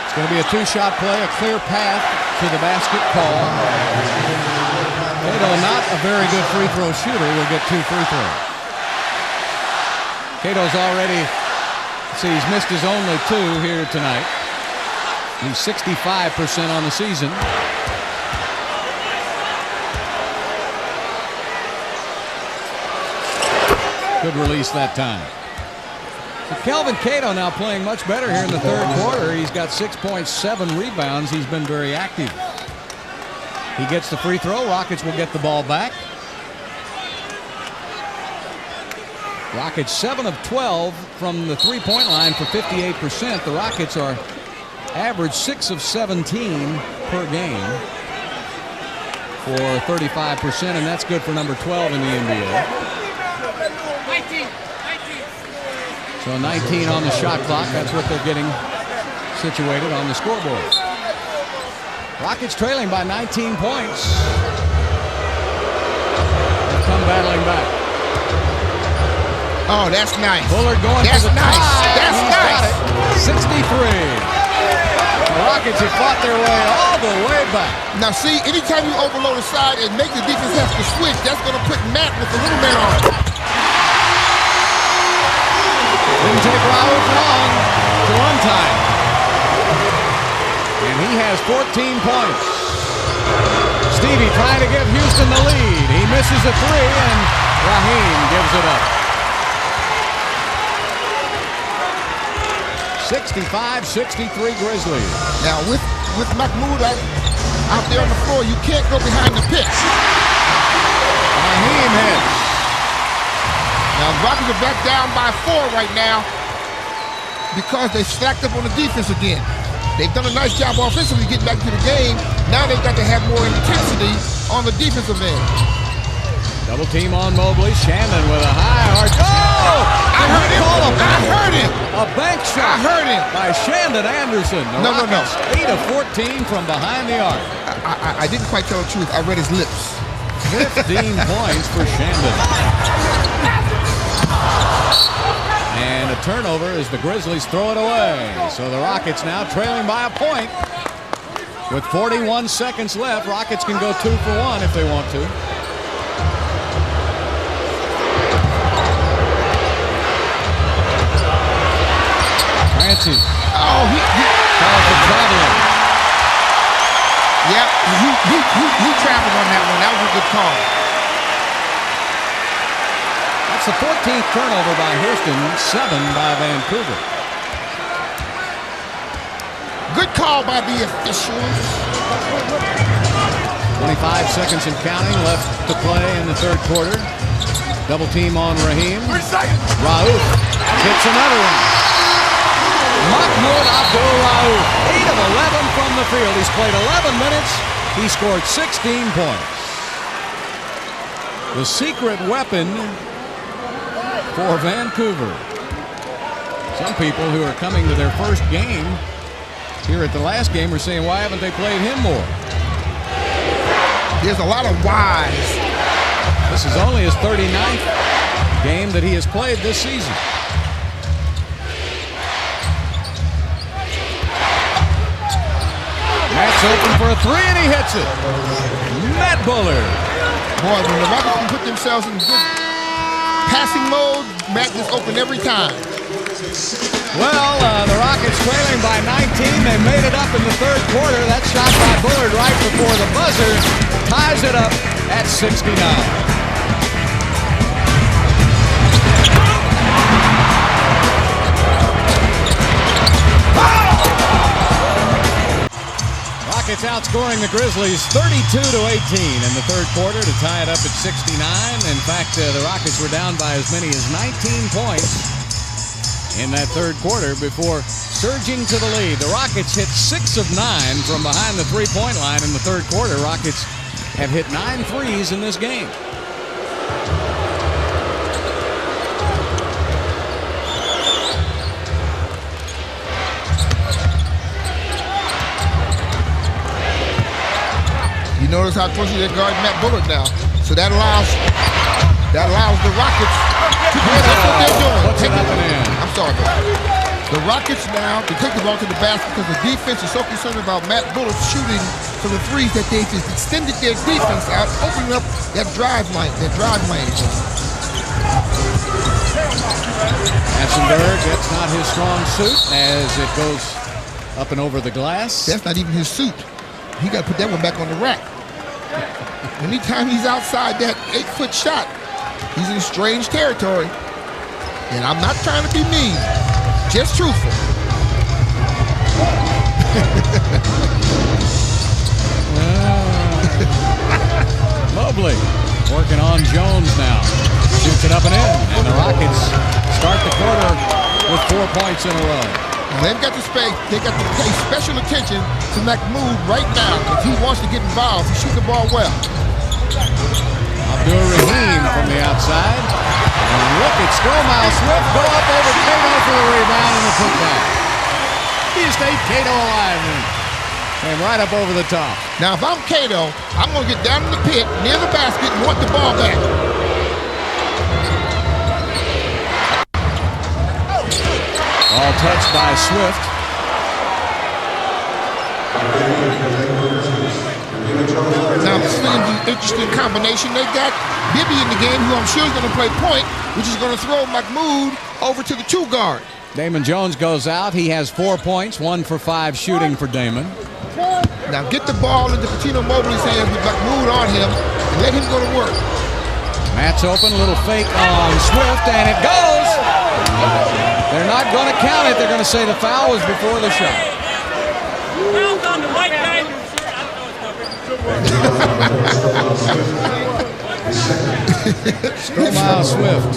It's going to be a 2-shot play, a clear path to the basket call. Cato, not a very good free throw shooter, will get 2 free throws. Cato's already, he's missed his only 2 here tonight. He's 65% on the season. Good release that time. So Kelvin Cato now playing much better here in the third quarter. He's got 6.7 rebounds. He's been very active. He gets the free throw. Rockets will get the ball back. Rockets 7 of 12 from the three-point line for 58%. The Rockets are average 6 of 17 per game for 35%, and that's good for number 12 in the NBA. So 19 on the shot clock. That's what they're getting situated on the scoreboard. Rockets trailing by 19 points. They've come battling back. Oh, that's nice. Bullard going that's for the nice. tie. That's He's nice. got it. 63. The Rockets have fought their way all the way back. Now, see, anytime you overload a side and make the defense have to switch, that's going to put Matt with the little man on it. Didn't take Rauf long to untie. And he has 14 points. Stevie trying to give Houston the lead. He misses a 3, and Rahim gives it up. 65-63 Grizzlies. Now with Mahmoud out there on the floor, you can't go behind the pitch. Raheem hits. Now the Rockets are back down by 4 right now because they slacked up on the defense again. They've done a nice job offensively getting back to the game. Now they've got to have more intensity on the defensive end. Double team on Mobley. Shannon with a high arc. Oh! I heard him. I heard him. A bank shot. I heard him. By Shandon Anderson. The Rockets 8 of 14 from behind the arc. I didn't quite tell the truth. I read his lips. 15 points for Shandon. And a turnover as the Grizzlies throw it away. So the Rockets now trailing by a point. With 41 seconds left, Rockets can go 2 for 1 if they want to. Francis. Oh, he called for traveling. Yep, he traveled on that one. That was a good call. That's the 14th turnover by Houston, 7 by Vancouver. Good call by the officials. 25 seconds and counting left to play in the third quarter. Double team on Raheem. Raouf hits another one. Mahmoud Abdul-Raouf, 8 of 11 from the field. He's played 11 minutes. He scored 16 points. The secret weapon for Vancouver. Some people who are coming to their first game here at the last game are saying, why haven't they played him more? There's a lot of whys. This is only his 39th game that he has played this season. Matt's open for a 3 and he hits it. Matt Bullard. Boy, when the Rockets can put themselves in good passing mode, Matt is open every time. Well, the Rockets trailing by 19. They made it up in the third quarter. That shot by Bullard right before the buzzer ties it up at 69. Rockets outscoring the Grizzlies 32-18 in the third quarter to tie it up at 69. In fact, the Rockets were down by as many as 19 points in that third quarter before surging to the lead. The Rockets hit 6 of 9 from behind the three-point line in the third quarter. Rockets have hit 9 threes in this game. You notice how closely they're guarding Matt Bullard now. So that allows the Rockets to do just what they're doing. I'm sorry, the Rockets now to take the ball to the basket because the defense is so concerned about Matt Bullard shooting for the threes that they've just extended their defense out, opening up that drive lane. Hatzenberg, that's not his strong suit as it goes up and over the glass. That's not even his suit. He got to put that one back on the rack. Anytime he's outside that 8-foot shot, he's in strange territory. And I'm not trying to be mean, just truthful. Mobley working on Jones now. Shoots it up and in. And the Rockets start the quarter with 4 points in a row. They've got to pay special attention to Mahmoud right now because he wants to get involved. He shoots the ball well. Abdul-Rahim from the outside. And look at Strohmeyer Swift go up over Cato for the rebound and the putback. He stayed Cato alive and came right up over the top. Now, if I'm Cato, I'm going to get down in the pit near the basket and want the ball back. All touched by Swift. Now, this is going to be an interesting combination. They got Bibby in the game, who I'm sure is going to play point, which is going to throw Mahmoud over to the 2 guard. Damon Jones goes out. He has 4 points, 1 for 5 shooting for Damon. Now, get the ball into Patino Mobley's hands with Mahmoud on him and let him go to work. Matt's open, a little fake on Swift, and it goes. They're not going to count it. They're going to say the foul was before the shot. Foul's on the white guy. Stromile Swift.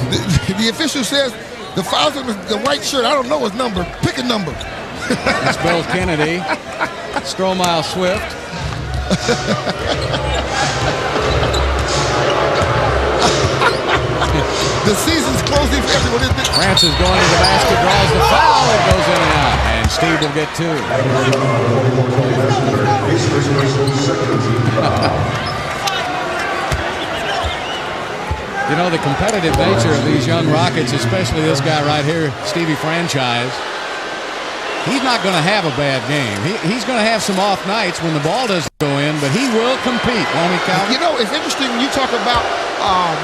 The official says the foul's on the white shirt. I don't know his number. Pick a number. That's Bill Kennedy. Stromile Swift. The season's closing for everyone, isn't it? Francis going to the basket, draws the foul. It goes in and out. And Steve will get 2. You know, the competitive nature of these young Rockets, especially this guy right here, Stevie Franchise, he's not going to have a bad game. He's going to have some off nights when the ball doesn't go in, but he will compete, won't he, Calvin? You know, it's interesting when you talk about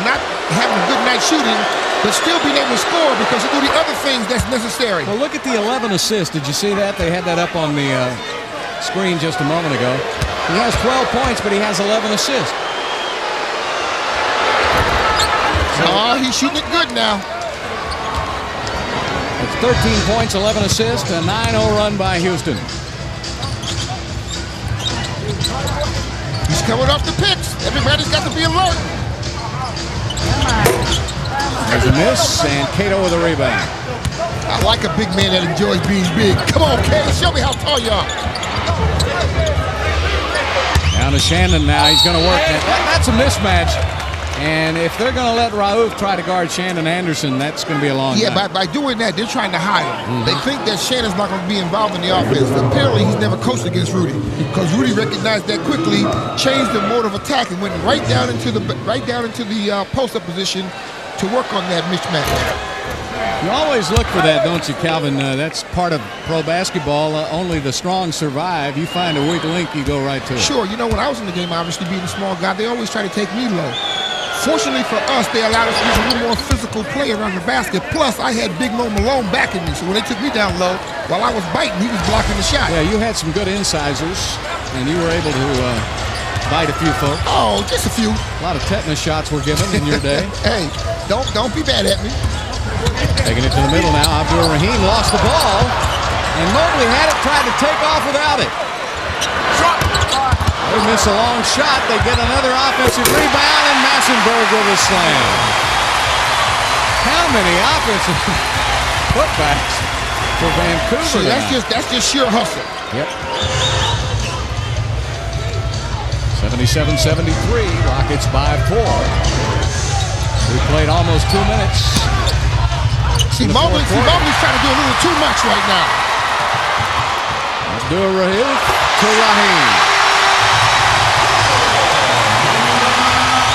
not having a good night shooting, but still being able to score because you do the other things that's necessary. Well, look at the 11 assists. Did you see that? They had that up on the screen just a moment ago. He has 12 points, but he has 11 assists. Oh, he's shooting it good now. It's 13 points, 11 assists, a 9-0 run by Houston. He's coming off the picks. Everybody's got to be alert. There's a miss, and Cato with a rebound. I like a big man that enjoys being big. Come on, Kay, show me how tall you are. Down to Shandon now. He's going to work. That's a mismatch. And if they're going to let Raouf try to guard Shandon Anderson, that's going to be a long Yeah, night. by doing that, they're trying to hide him. They think that Shannon's not going to be involved in the offense. Apparently, he's never coached against Rudy because Rudy recognized that quickly, changed the mode of attack, and went right down into the post-up position to work on that mismatch. You always look for that, don't you, Calvin? That's part of pro basketball. Only the strong survive. You find a weak link, you go right to it. Sure. You know, when I was in the game, obviously being a small guy, they always try to take me low. Fortunately for us, they allowed us to use a little more physical play around the basket. Plus, I had Big Mo Malone backing me, so when they took me down low, while I was biting, he was blocking the shot. Yeah, you had some good incisors, and you were able to bite a few folks. Oh, just a few. A lot of tetanus shots were given in your day. Hey, don't be mad at me. Taking it to the middle now. Abdul Rahim lost the ball, and Mobley had it, tried to take off without it. They miss a long shot. They get another offensive rebound, and Massenberg with a slam. How many offensive putbacks for Vancouver? See, that's just sheer hustle. Yep. 77-73. Rockets by 4. We played almost 2 minutes. See, Mobley's trying to do a little too much right now. Abdul Rahim to Rahim.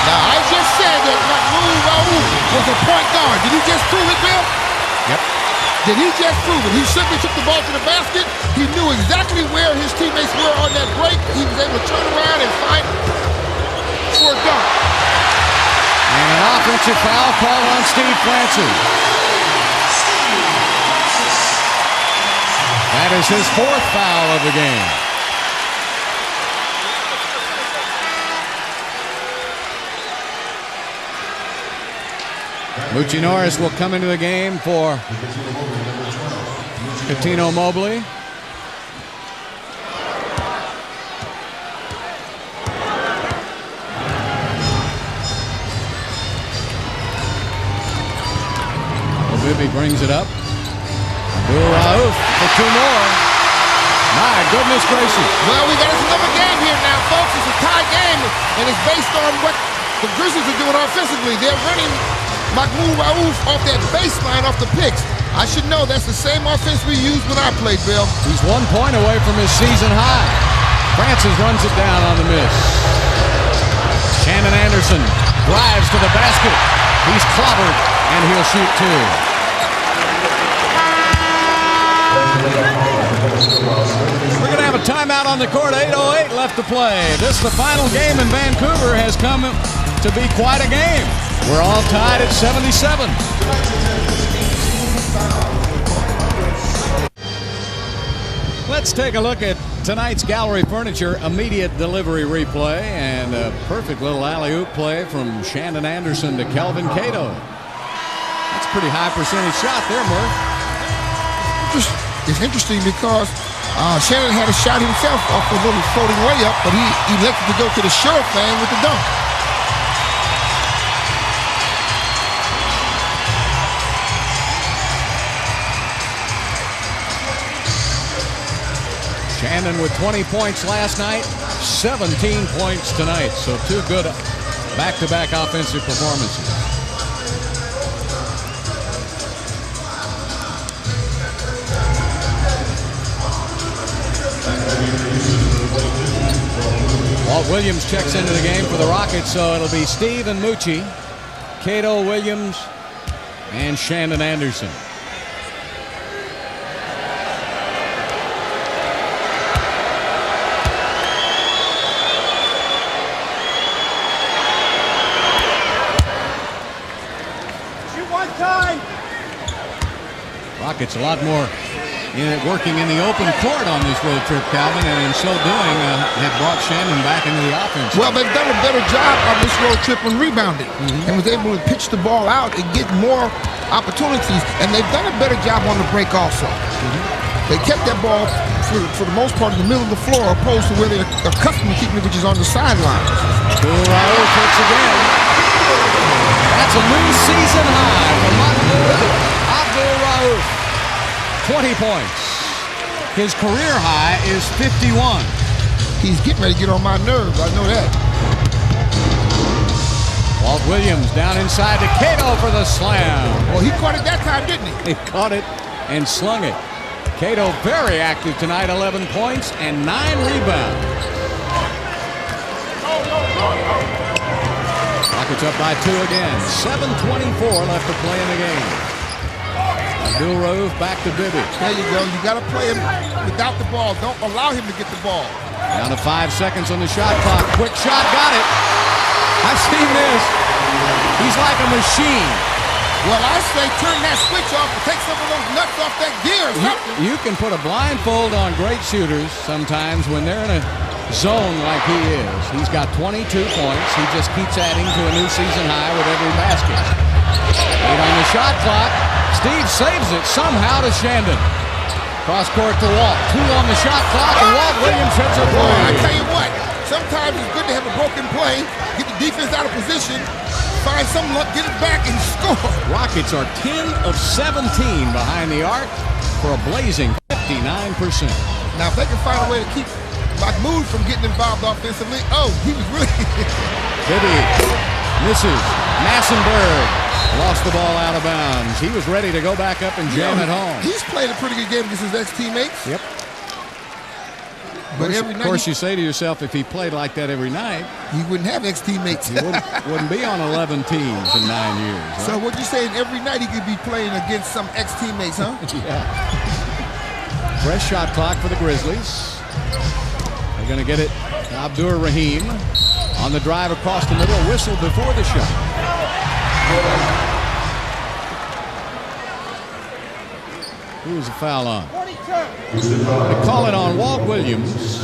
Now, I just said that Raouf was a point guard. Did he just prove it, Bill? Yep. Did he just prove it? He simply took the ball to the basket. He knew exactly where his teammates were on that break. He was able to turn around and find for a dunk. And an offensive foul called on Steve Francis. That is his 4th foul of the game. Moochie Norris will come into the game for Cuttino Mobley. Bibby brings it up. Abdul Raouf for 2 more. My goodness gracious. Well, we got another game here now, folks. It's a tie game, and it's based on what the Grizzlies are doing offensively. They're running Mahmoud Raouf off that baseline off the picks. I should know that's the same offense we used when I played, Bill. He's 1 point away from his season high. Francis runs it down on the miss. Shannon Anderson drives to the basket. He's clobbered, and he'll shoot 2. We're going to have a timeout on the court. 8:08 left to play. This, the final game in Vancouver, has come to be quite a game. We're all tied at 77. Let's take a look at tonight's gallery furniture immediate delivery replay, and a perfect little alley-oop play from Shandon Anderson to Kelvin Cato. That's a pretty high percentage shot there, Murph. It's interesting because Shannon had a shot himself off a little floating layup, but he elected to go to the sure thing with the dunk. Shannon with 20 points last night, 17 points tonight. So 2 good back-to-back offensive performances. Walt Williams checks into the game for the Rockets, so it'll be Steve and Moochie, Cato, Williams, and Shandon Anderson. Rockets a lot more working in the open court on this road trip, Calvin, and in so doing have brought Shannon back into the offense. Well, they've done a better job on this road trip in rebounding and was able to pitch the ball out and get more opportunities, and they've done a better job on the break also. They kept that ball for the most part in the middle of the floor opposed to where they're accustomed to keeping it, which is on the sidelines. Raul hits again. That's a new season high for Abdul Rauf. 20 points. His career high is 51. He's getting ready to get on my nerves. I know that. Walt Williams down inside to Cato for the slam. Well, he caught it that time, didn't he? He caught it and slung it. Cato very active tonight, 11 points and 9 rebounds. Rockets up by 2 again. 7:24 left to play in the game. Abdul Rauf back to Bibby. There you go. You got to play him without the ball. Don't allow him to get the ball. Down to 5 seconds on the shot clock. Quick shot, got it. I've seen this. He's like a machine. Well, I say turn that switch off and take some of those nuts off that gear or something. You can put a blindfold on great shooters sometimes when they're in a zone like he is. He's got 22 points. He just keeps adding to a new season high with every basket. 8 on the shot clock. Steve saves it somehow to Shandon. Cross court to Walt. 2 on the shot clock, and Walt Williams hits a Boy, I three. tell you what, sometimes it's good to have a broken play, get the defense out of position, find some luck, get it back, and score. Rockets are 10 of 17 behind the arc for a blazing 59%. Now, if they can find a way to keep Mahmoud from getting involved offensively, he was really... Bibby misses. Massenberg lost the ball out of bounds. He was ready to go back up and jam it home. He's played a pretty good game against his ex-teammates. Yep. But Of course, you say to yourself, if he played like that every night, he wouldn't have ex-teammates. he wouldn't be on 11 teams in 9 years. Right? So what you saying, every night he could be playing against some ex-teammates, huh? Yeah. Fresh shot clock for the Grizzlies. They're going to get it to Abdur Rahim on the drive across the middle, whistle before the shot. Who was the foul on? They call it on Walt Williams.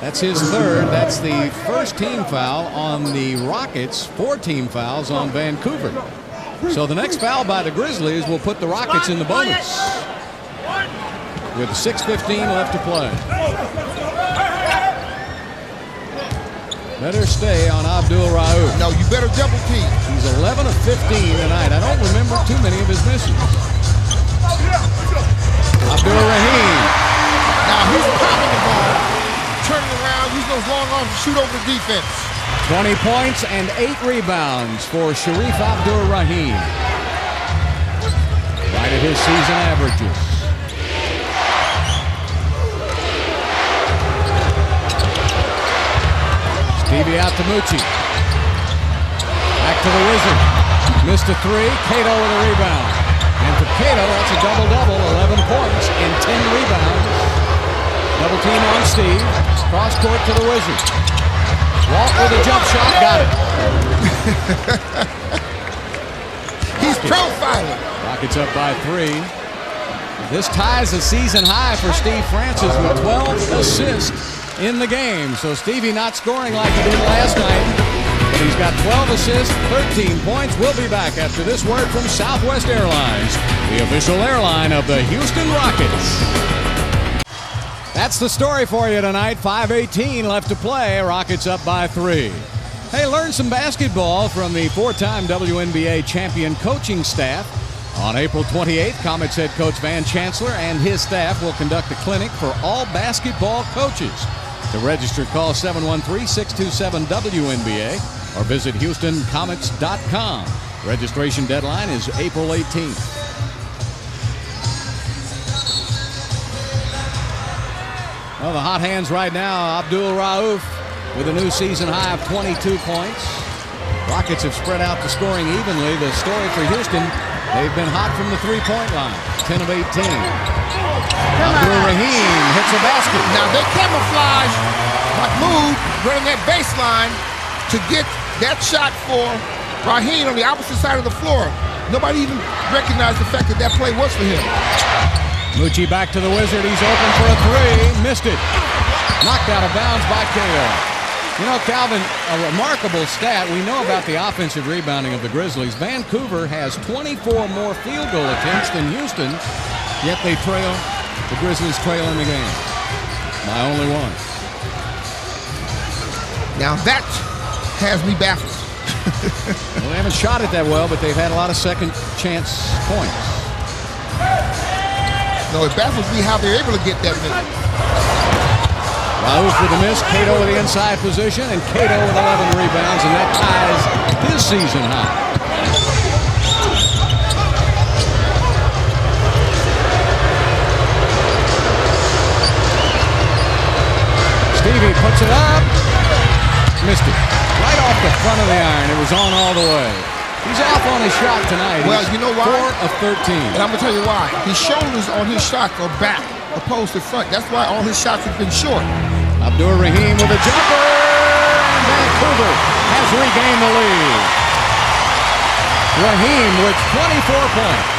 That's his third. That's the first team foul on the Rockets. 4 team fouls on Vancouver. So the next foul by the Grizzlies will put the Rockets in the bonus with 6:15 left to play. Better stay on Abdul Rauf. No, you better double team. He's 11 of 15 tonight. I don't remember too many of his misses. Abdul Rahim. Now he's popping the ball, turning around, using those long arms to shoot over the defense. 20 points and 8 rebounds for Sharif Abdur Rahim. Right at his season averages. Stevie out to Moochie. Back to the Wizard. Missed a 3. Cato with a rebound. And for Cato, that's a double-double. 11 points and 10 rebounds. Double team on Steve. Cross court to the Wizard. Walt with a jump shot. Got it. He's profiling. Rockets up by 3. This ties a season high for Steve Francis with 12 assists in the game. So Stevie not scoring like he did last night, but he's got 12 assists, 13 points. We'll be back after this word from Southwest Airlines, the official airline of the Houston Rockets. That's the story for you tonight. 5:18 left to play. Rockets up by 3. Hey, learn some basketball from the 4-time WNBA champion coaching staff. On April 28th, Comets head coach Van Chancellor and his staff will conduct a clinic for all basketball coaches. To register, call 713-627-WNBA or visit HoustonComets.com. Registration deadline is April 18th. Well, the hot hands right now, Abdul Rauf with a new season high of 22 points. Rockets have spread out the scoring evenly. The story for Houston, they've been hot from the three-point line. 10 of 18. Abdul Rahim hits a basket. Now they camouflage Mahmoud running that baseline to get that shot for Rahim on the opposite side of the floor. Nobody even recognized the fact that that play was for him. Mucci back to the Wizard. He's open for a three. Missed it. Knocked out of bounds by KO. You know, Calvin, a remarkable stat. We know about the offensive rebounding of the Grizzlies. Vancouver has 24 more field goal attempts than Houston, yet they trail. The Grizzlies trail in the game by only one. Now that has me baffled. Well, they haven't shot it that well, but they've had a lot of second chance points. No, it baffles me how they're able to get that many. Rauf with the miss, Cato with the inside position, and Cato with 11 rebounds, and that ties his season high. Stevie puts it up, missed it. Right off the front of the iron, it was on all the way. He's off on his shot tonight. Well, you know why? 4 of 13. And I'm going to tell you why. His shoulders on his shot are back opposed to front. That's why all his shots have been short. Abdul Rahim with a jumper, and Vancouver has regained the lead. Rahim with 24 points.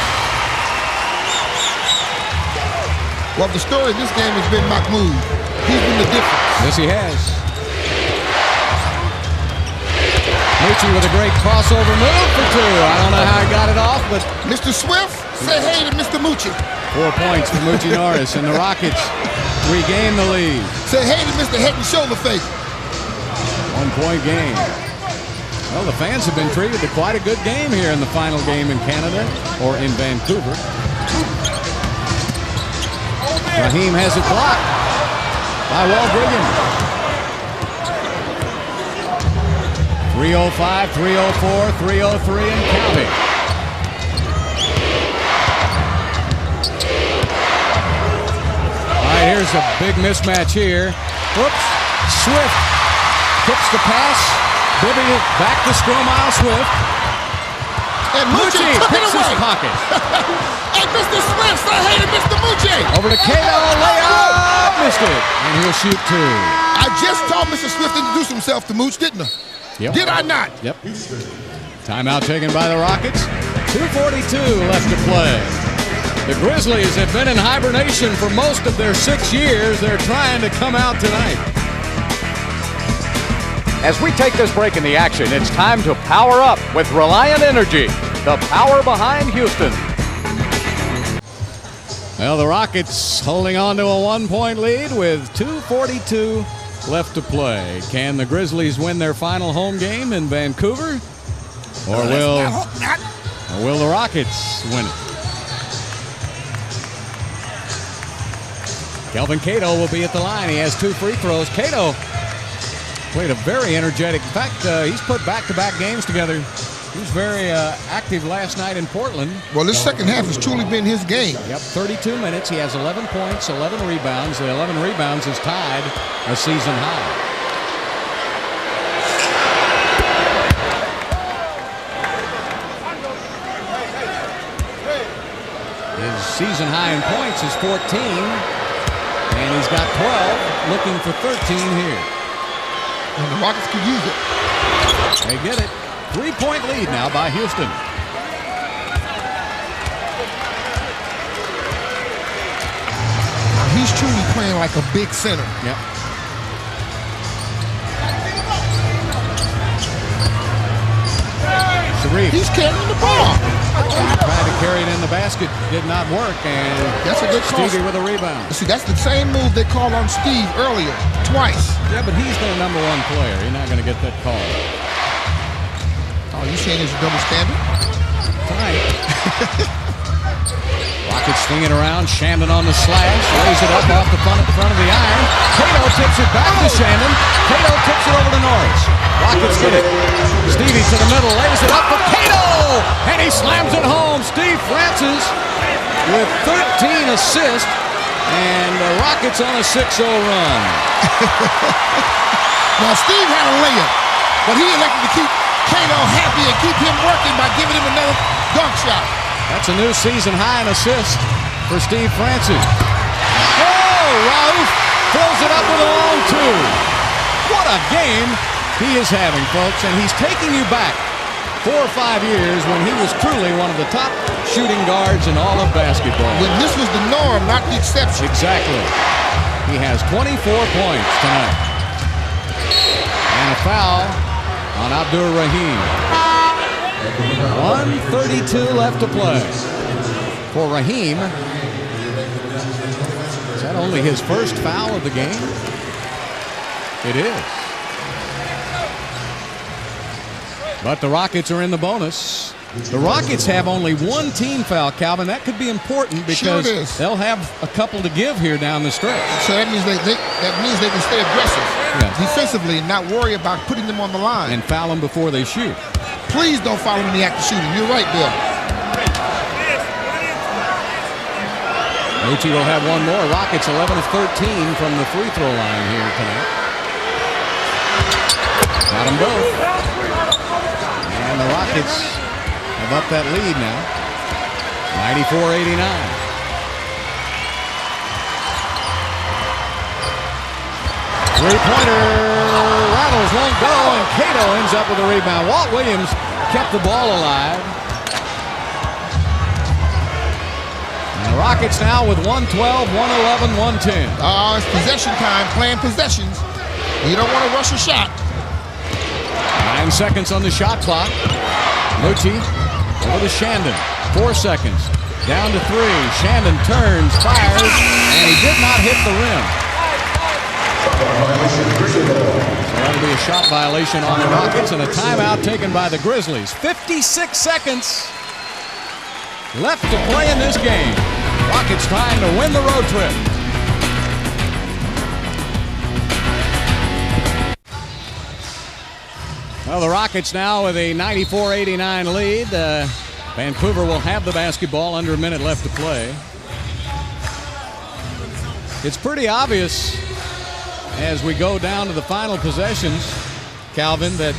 Well, the story of this game has been Mahmoud. He's been the difference. Yes, he has. Mucci with a great crossover move for 2. I don't know how he got it off, but Mr. Swift, say hey to Mr. Mucci. 4 points for Mucci Norris, and the Rockets regain the lead. Say hey to Mr. Head and Shoulder Face. 1-point game. Well, the fans have been treated to quite a good game here in the final game in Canada, or in Vancouver. Rahim has it blocked by Walt Williams. 3:05, 3:04, 3:03, and counting. All right, here's a big mismatch here. Whoops. Swift tips the pass. Bibby back to Stromile Swift. And Mucci took it picks away. his pocket. Hey, Mr. Swift, say hey to Mr. Mucci. Over to Cato, layup, missed it, and he'll shoot 2. I just told Mr. Swift to introduce himself to Mooch, didn't I? Yep. Did I not? Yep. Timeout taken by the Rockets. 2:42 left to play. The Grizzlies have been in hibernation for most of their 6 years. They're trying to come out tonight. As we take this break in the action, it's time to power up with Reliant Energy, the power behind Houston. Well, the Rockets holding on to a 1-point lead with 2:42 left to play. Can the Grizzlies win their final home game in Vancouver? Or will the Rockets win it? Kelvin Cato will be at the line. He has 2 free throws. Cato played a very energetic. In fact, he's put back-to-back games together. He was very active last night in Portland. Well, this second half has truly been his game. Yep, 32 minutes. He has 11 points, 11 rebounds. The 11 rebounds has tied a season high. His season high in points is 14, and he's got 12, looking for 13 here. And the Rockets could use it. They get it. 3-point lead now by Houston. he's truly playing like a big center. Yep. Sharif. He's carrying the ball. Tried to carry it in the basket, did not work, and That's a good call. Stevie with a rebound. See, that's the same move they called on Steve earlier, twice. Yeah, but he's their #1 player. You're not going to get that call. Oh, you saying it's a double standard? Tonight. Rockets swing it around. Shandon on the slash. Lays it up off the front of the iron. Cato tips it back to Shandon. Cato tips it over to Norris. Rockets get it. Stevie to the middle. Lays it up for Cato. And he slams it home. Steve Francis with 13 assists. And the Rockets on a 6-0 run. Now, Steve had a layup, but he elected to keep Cato happy and keep him working by giving him another dunk shot. That's a new season high in assists for Steve Francis. Oh, Rauf fills it up with a long two. What a game he is having, folks, and he's taking you back 4 or 5 years when he was truly one of the top shooting guards in all of basketball. When this was the norm, not the exception. Exactly. He has 24 points tonight. And a foul on Abdur Rahim. 1:32 left to play for Rahim. Is that only his first foul of the game? It is. But the Rockets are in the bonus. The Rockets have only one team foul, Calvin. That could be important because they'll have a couple to give here down the stretch. So that means they can stay aggressive defensively and not worry about putting them on the line. And foul them before they shoot. Please don't foul them in the act of shooting. You're right, Bill. Uchi will have one more. Rockets 11 of 13 from the free throw line here tonight. Got them both. And the Rockets have upped that lead now. 94-89. Three-pointer rattles, won't go, and Cato ends up with a rebound. Walt Williams kept the ball alive. And the Rockets now with 112, 111, 110. Oh, it's possession time, playing possessions. You don't want to rush a shot. 9 seconds on the shot clock. Lucci over to Shandon. 4 seconds. Down to 3. Shandon turns, fires, and he did not hit the rim. So that'll be a shot violation on the Rockets and a timeout taken by the Grizzlies. 56 seconds left to play in this game. Rockets trying to win the road trip. Well, the Rockets now with a 94-89 lead. Vancouver will have the basketball under a minute left to play. It's pretty obvious as we go down to the final possessions, Calvin, that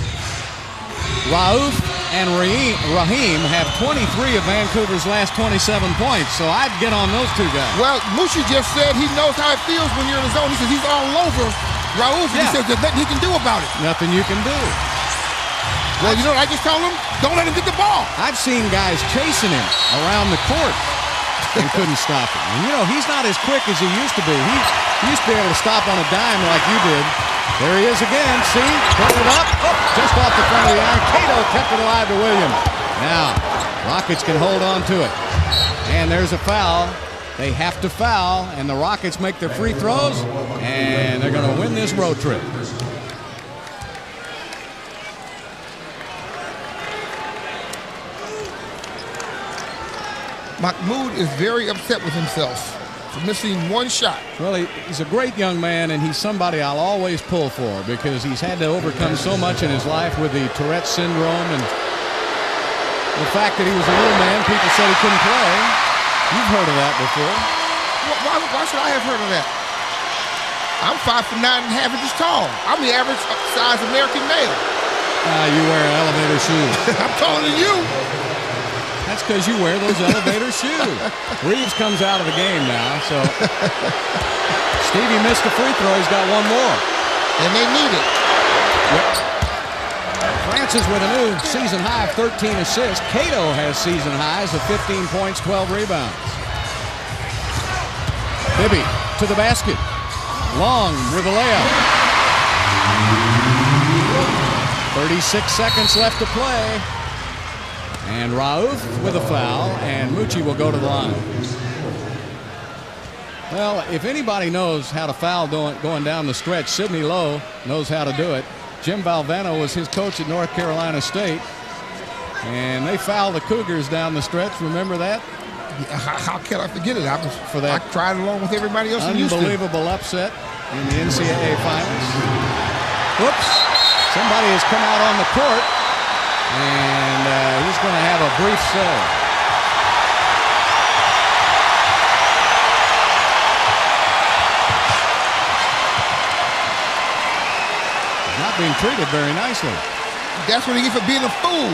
Rauf and Rahim have 23 of Vancouver's last 27 points, so I'd get on those two guys. Well, Mushi just said he knows how it feels when you're in the zone. He says he's all over Rauf, and he says there's nothing he can do about it. Nothing you can do. Well, you know what I just told him? Don't let him get the ball. I've seen guys chasing him around the court and couldn't stop him. And, you know, he's not as quick as he used to be. He used to be able to stop on a dime like you did. There he is again. See? Put it up. Oh, just off the front of the iron. Cato kept it alive to Williams. Now, Rockets can hold on to it. And there's a foul. They have to foul, and the Rockets make their free throws, and they're going to win this road trip. Mahmoud is very upset with himself for missing one shot. Well, he's a great young man, and he's somebody I'll always pull for because he's had to overcome so much in his life with the Tourette's syndrome and the fact that he was a little man. People said he couldn't play. You've heard of that before. Why should I have heard of that? I'm 5'9" and half inches tall. I'm the average size American male. You wear elevator shoes. I'm taller than you. That's because you wear those elevator shoes. Reeves comes out of the game now, so Stevie missed a free throw. He's got one more. And they need it. Yep. Francis with a new season high of 13 assists. Cato has season highs of 15 points, 12 rebounds. Bibby to the basket. Long with a layup. 36 seconds left to play. And Rauf with a foul, and Mucci will go to the line. Well, if anybody knows how to foul going down the stretch, Sidney Lowe knows how to do it. Jim Valvano was his coach at North Carolina State. And they fouled the Cougars down the stretch. Remember that? How can I forget it? I tried along with everybody else. Unbelievable upset in the NCAA finals. Whoops. Somebody has come out on the court, and he's going to have a brief say. Not being treated very nicely. That's what he gets for being a fool.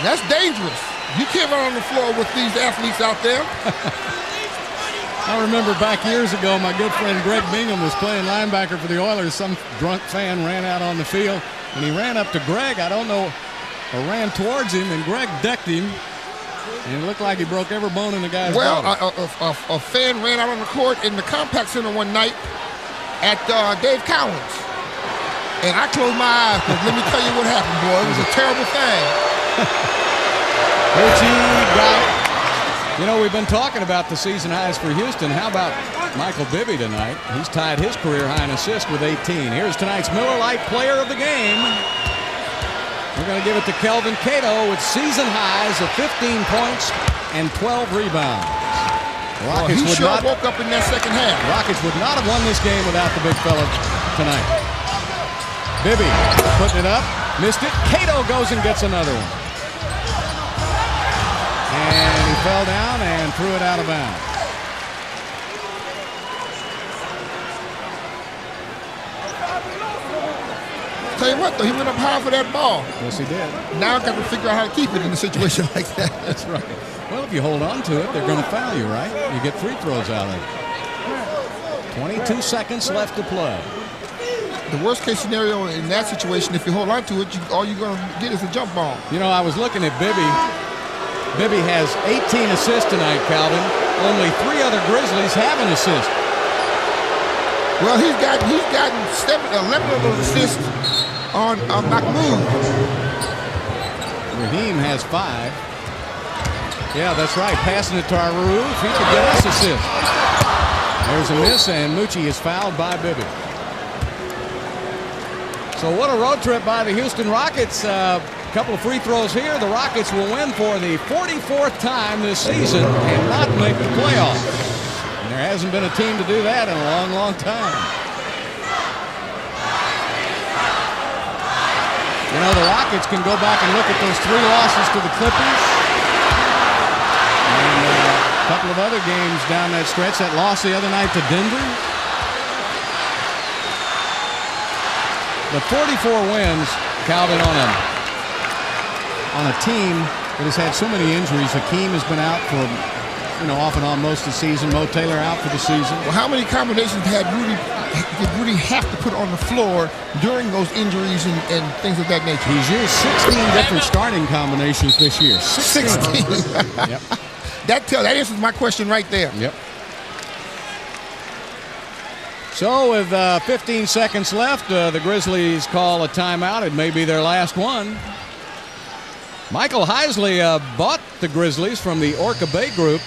That's dangerous. You can't run on the floor with these athletes out there. I remember back years ago, my good friend Greg Bingham was playing linebacker for the Oilers. Some drunk fan ran out on the field, and he ran up to Greg, I don't know, or ran towards him, and Greg decked him, and it looked like he broke every bone in the guy's body. A fan ran out on the court in the Compact Center one night at Dave Cowens. And I closed my eyes, because let me tell you what happened, boy. It was a terrible thing. You know, we've been talking about the season highs for Houston. How about Michael Bibby tonight? He's tied his career high in assists with 18. Here's tonight's Miller Lite Player of the Game. We're going to give it to Kelvin Cato with season highs of 15 points and 12 rebounds. He sure woke up in that second half. Rockets would not have won this game without the big fella tonight. Bibby putting it up, missed it. Cato goes and gets another one. And he fell down and threw it out of bounds. Tell you what, though, he went up high for that ball. Yes, he did. Now I've got to figure out how to keep it in a situation like that. That's right. Well, if you hold on to it, they're going to foul you, right? You get free throws out of it. 22 seconds left to play. The worst case scenario in that situation, if you hold on to it, all you're going to get is a jump ball. You know, I was looking at Bibby. Bibby has 18 assists tonight, Calvin. Only 3 other Grizzlies have an assist. Well, he's gotten 11 of those assists on Mahmoud. Raheem has 5. Yeah, that's right. Passing it to Rauf. He could get us assist. There's a miss, and Mucci is fouled by Bibby. So what a road trip by the Houston Rockets. A couple of free throws here. The Rockets will win for the 44th time this season and not make the playoffs. And there hasn't been a team to do that in a long, long time. You know, the Rockets can go back and look at those 3 losses to the Clippers. And a couple of other games down that stretch. That loss the other night to Denver. The 44 wins, Calvin, on a team that has had so many injuries. Hakeem has been out for, off and on most of the season. Mo Taylor out for the season. Well, how many combinations did Rudy have to put on the floor during those injuries and things of that nature? He's used 16 different starting combinations this year. 16. Yep. That answers my question right there. Yep. So with 15 seconds left, the Grizzlies call a timeout. It may be their last one. Michael Heisley bought the Grizzlies from the Orca Bay Group,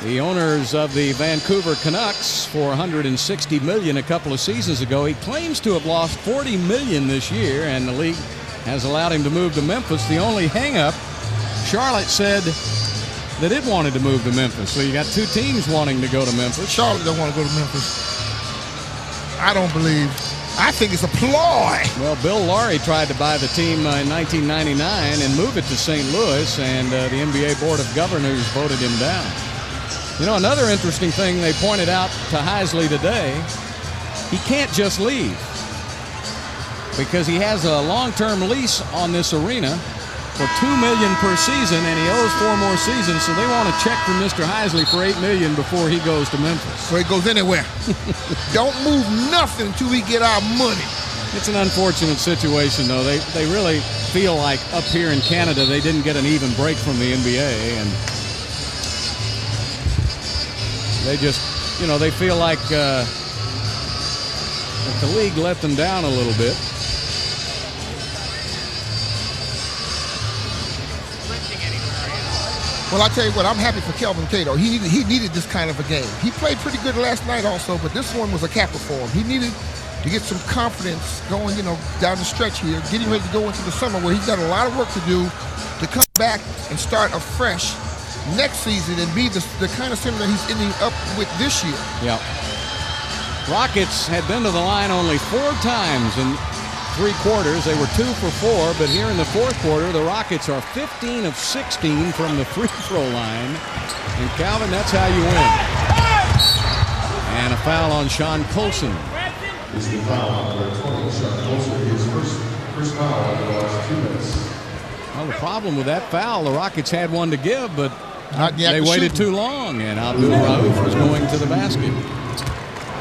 the owners of the Vancouver Canucks, for $160 million a couple of seasons ago. He claims to have lost $40 million this year, and the league has allowed him to move to Memphis. The only hang-up, Charlotte said that it wanted to move to Memphis. So you got 2 teams wanting to go to Memphis. Charlotte don't want to go to Memphis. I don't believe. I think it's a ploy. Well, Bill Laurie tried to buy the team in 1999 and move it to St. Louis, and the NBA Board of Governors voted him down. You know, another interesting thing they pointed out to Heisley today, he can't just leave because he has a long-term lease on this arena for $2 million per season, and he owes 4 more seasons, so they want to check from Mr. Heisley for $8 million before he goes to Memphis. So he goes anywhere. Don't move nothing until we get our money. It's an unfortunate situation, though. They really feel like up here in Canada they didn't get an even break from the NBA, and They just, they feel like that the league let them down a little bit. Well, I tell you what, I'm happy for Kelvin Cato. He needed this kind of a game. He played pretty good last night also, but this one was a capper for him. He needed to get some confidence going, down the stretch here, getting ready to go into the summer where he's got a lot of work to do to come back and start afresh next season and be the kind of center that he's ending up with this year. Yeah. Rockets had been to the line only 4 times in 3 quarters. They were 2 for 4, but here in the 4th quarter, the Rockets are 15 of 16 from the free throw line. And Calvin, that's how you win. And a foul on Sean Colson. This is the foul on number 20, Sean Colson. His first foul in the last 2 minutes. Well, the problem with that foul, the Rockets had one to give, but they waited too long, and Abdul Rauf was going to the basket.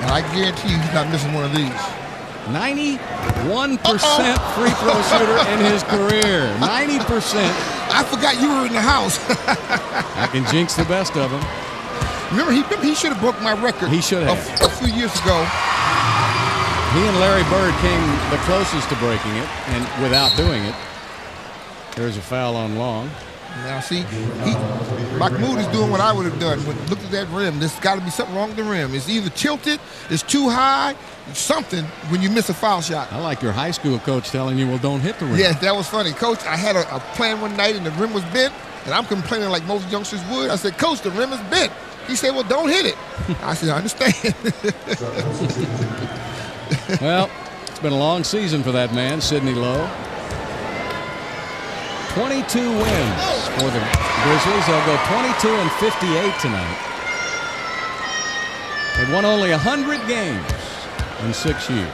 And I guarantee you he's not missing one of these. 91% free throw shooter in his career. 90%. I forgot you were in the house. I can jinx the best of him. Remember, he should have broke my record. He should have. A few years ago. He and Larry Bird came the closest to breaking it, and without doing it. There's a foul on Long. Now, see, Mahmoud is doing what I would have done. Look at that rim. There's got to be something wrong with the rim. It's either tilted, it's too high, it's something when you miss a foul shot. I like your high school coach telling you, well, don't hit the rim. Yeah, that was funny. Coach, I had a plan one night and the rim was bent, and I'm complaining like most youngsters would. I said, Coach, the rim is bent. He said, well, don't hit it. I said, I understand. Well, it's been a long season for that man, Sidney Lowe. 22 wins for the Grizzlies. They'll go 22-58 tonight. They've won only 100 games in 6 years.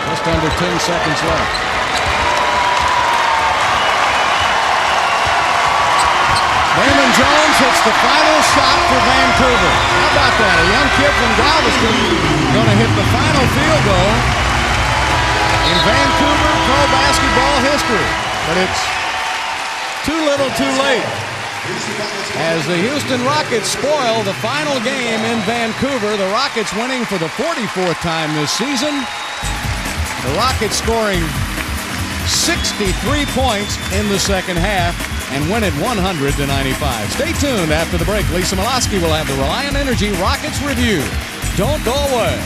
Just under 10 seconds left. Damon Jones hits the final shot for Vancouver. How about that? A young kid from Galveston going to hit the final field goal in Vancouver pro basketball history. But it's too little too late. As the Houston Rockets spoil the final game in Vancouver, the Rockets winning for the 44th time this season. The Rockets scoring 63 points in the second half and win it 100-95. Stay tuned after the break. Lisa Miloski will have the Reliant Energy Rockets review. Don't go away.